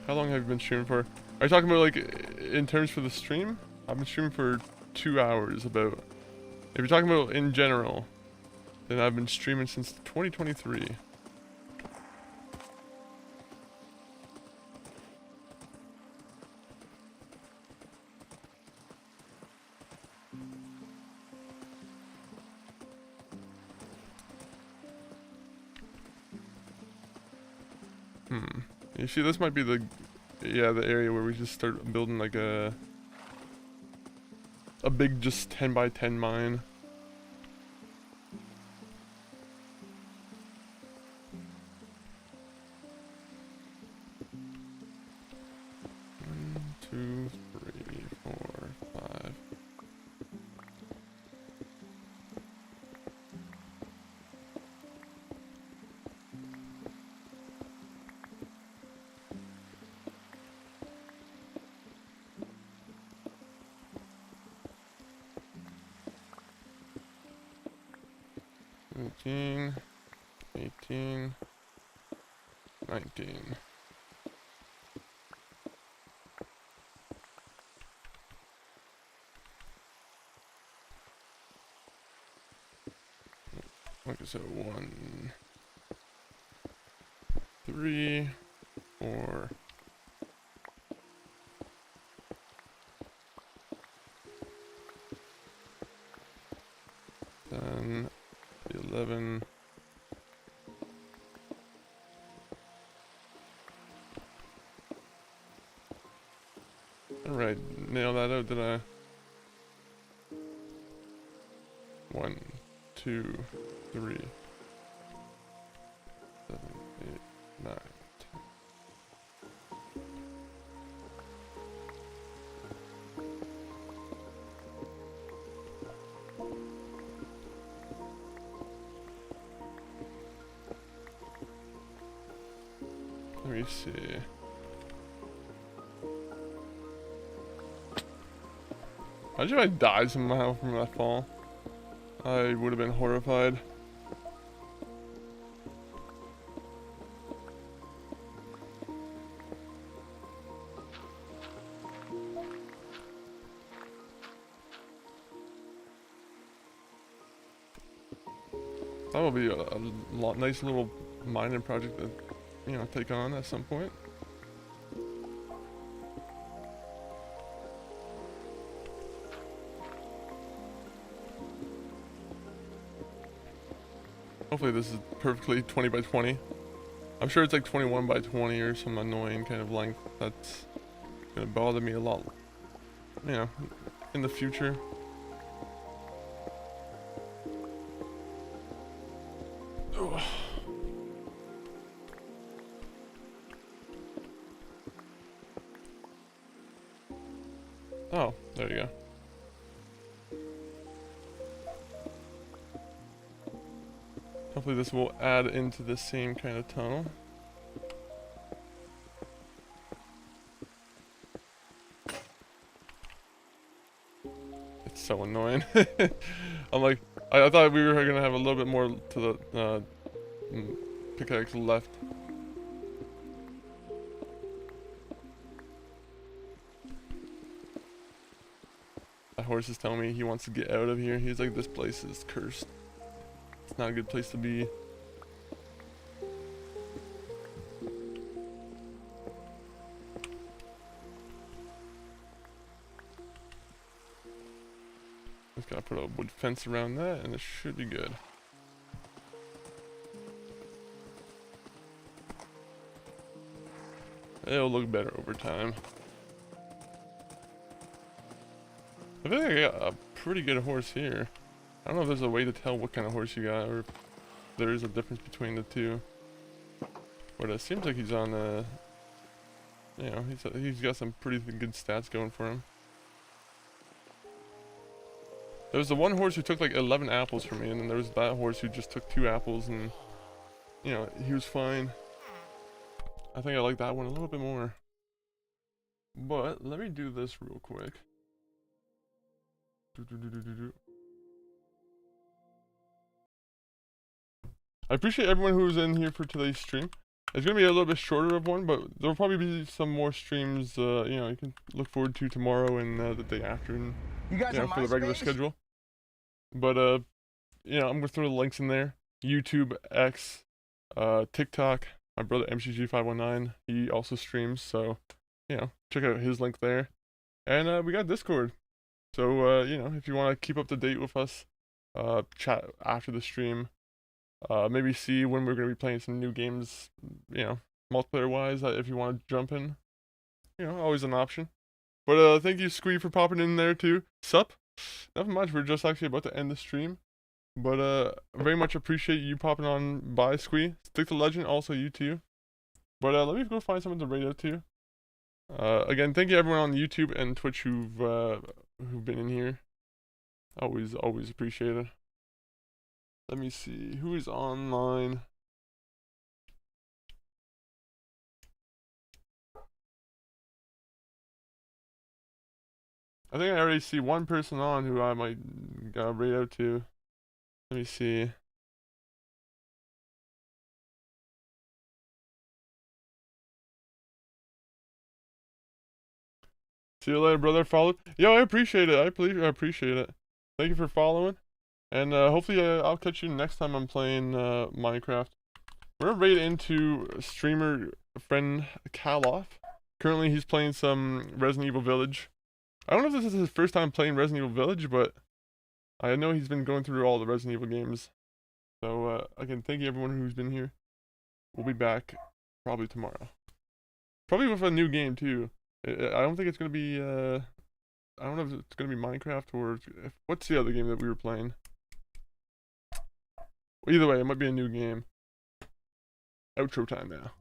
How long have you been streaming for? Are you talking about like in terms for the stream? I've been streaming for 2 hours about. If you're talking about in general, then I've been streaming since 2023. You see, this might be the area where we just start building like a big just 10 by 10 mine. One, two, three, four, five. 17, 18, 19. Okay, so 1, 3, 4. Then 11. Alright, nail that out, did I? 1, 2, 3, 7, 8, 9, 10. Let me see. Imagine if I died somehow from that fall. I would have been horrified. That will be a nice little mining project to, you know, take on at some point. Hopefully this is perfectly 20 by 20. I'm sure it's like 21 by 20 or some annoying kind of length that's gonna bother me a lot, you know, in the future. Ugh. Oh, there you go. Hopefully this will add into the same kind of tunnel. It's so annoying. I'm like, I thought we were gonna have a little bit more to the pickaxe left. The horse is telling me he wants to get out of here. He's like, this place is cursed. It's not a good place to be. Just gotta put a wood fence around that and it should be good. It'll look better over time. I feel like I got a pretty good horse here. I don't know if there's a way to tell what kind of horse you got, or if there is a difference between the two. But it seems like he's on you know, he's got some pretty good stats going for him. There was the one horse who took like 11 apples from me, and then there was that horse who just took 2 apples, and you know, he was fine. I think I like that one a little bit more. But let me do this real quick. I appreciate everyone who was in here for today's stream. It's gonna be a little bit shorter of one, but there'll probably be some more streams. You know, you can look forward to tomorrow and the day after, and You guys for the regular schedule. But you know, I'm gonna throw the links in there. YouTube, X, TikTok. My brother MCG519, he also streams, so you know, check out his link there. And we got Discord, so you know, if you want to keep up to date with us, chat after the stream. Maybe see when we're gonna be playing some new games, you know, multiplayer wise. If you want to jump in, you know, always an option. But thank you, Squee, for popping in there too. Sup? Nothing much. We're just actually about to end the stream, but very much appreciate you popping on by, Squee. Stick to Legend, also you too. But let me go find someone to raid out to. Again, thank you everyone on YouTube and Twitch who've been in here. Always appreciate it. Let me see who is online. I think I already see one person on who I might raid out to. Let me see. See you later, brother. Follow. Yo, I appreciate it. I appreciate it. Thank you for following. And hopefully I'll catch you next time I'm playing Minecraft. We're gonna raid into streamer friend Kaloff. Currently he's playing some Resident Evil Village. I don't know if this is his first time playing Resident Evil Village, but I know he's been going through all the Resident Evil games. So again, thank you everyone who's been here. We'll be back probably tomorrow. Probably with a new game too. I don't think it's gonna be I don't know if it's gonna be Minecraft or what's the other game that we were playing. Either way, it might be a new game. Outro time now.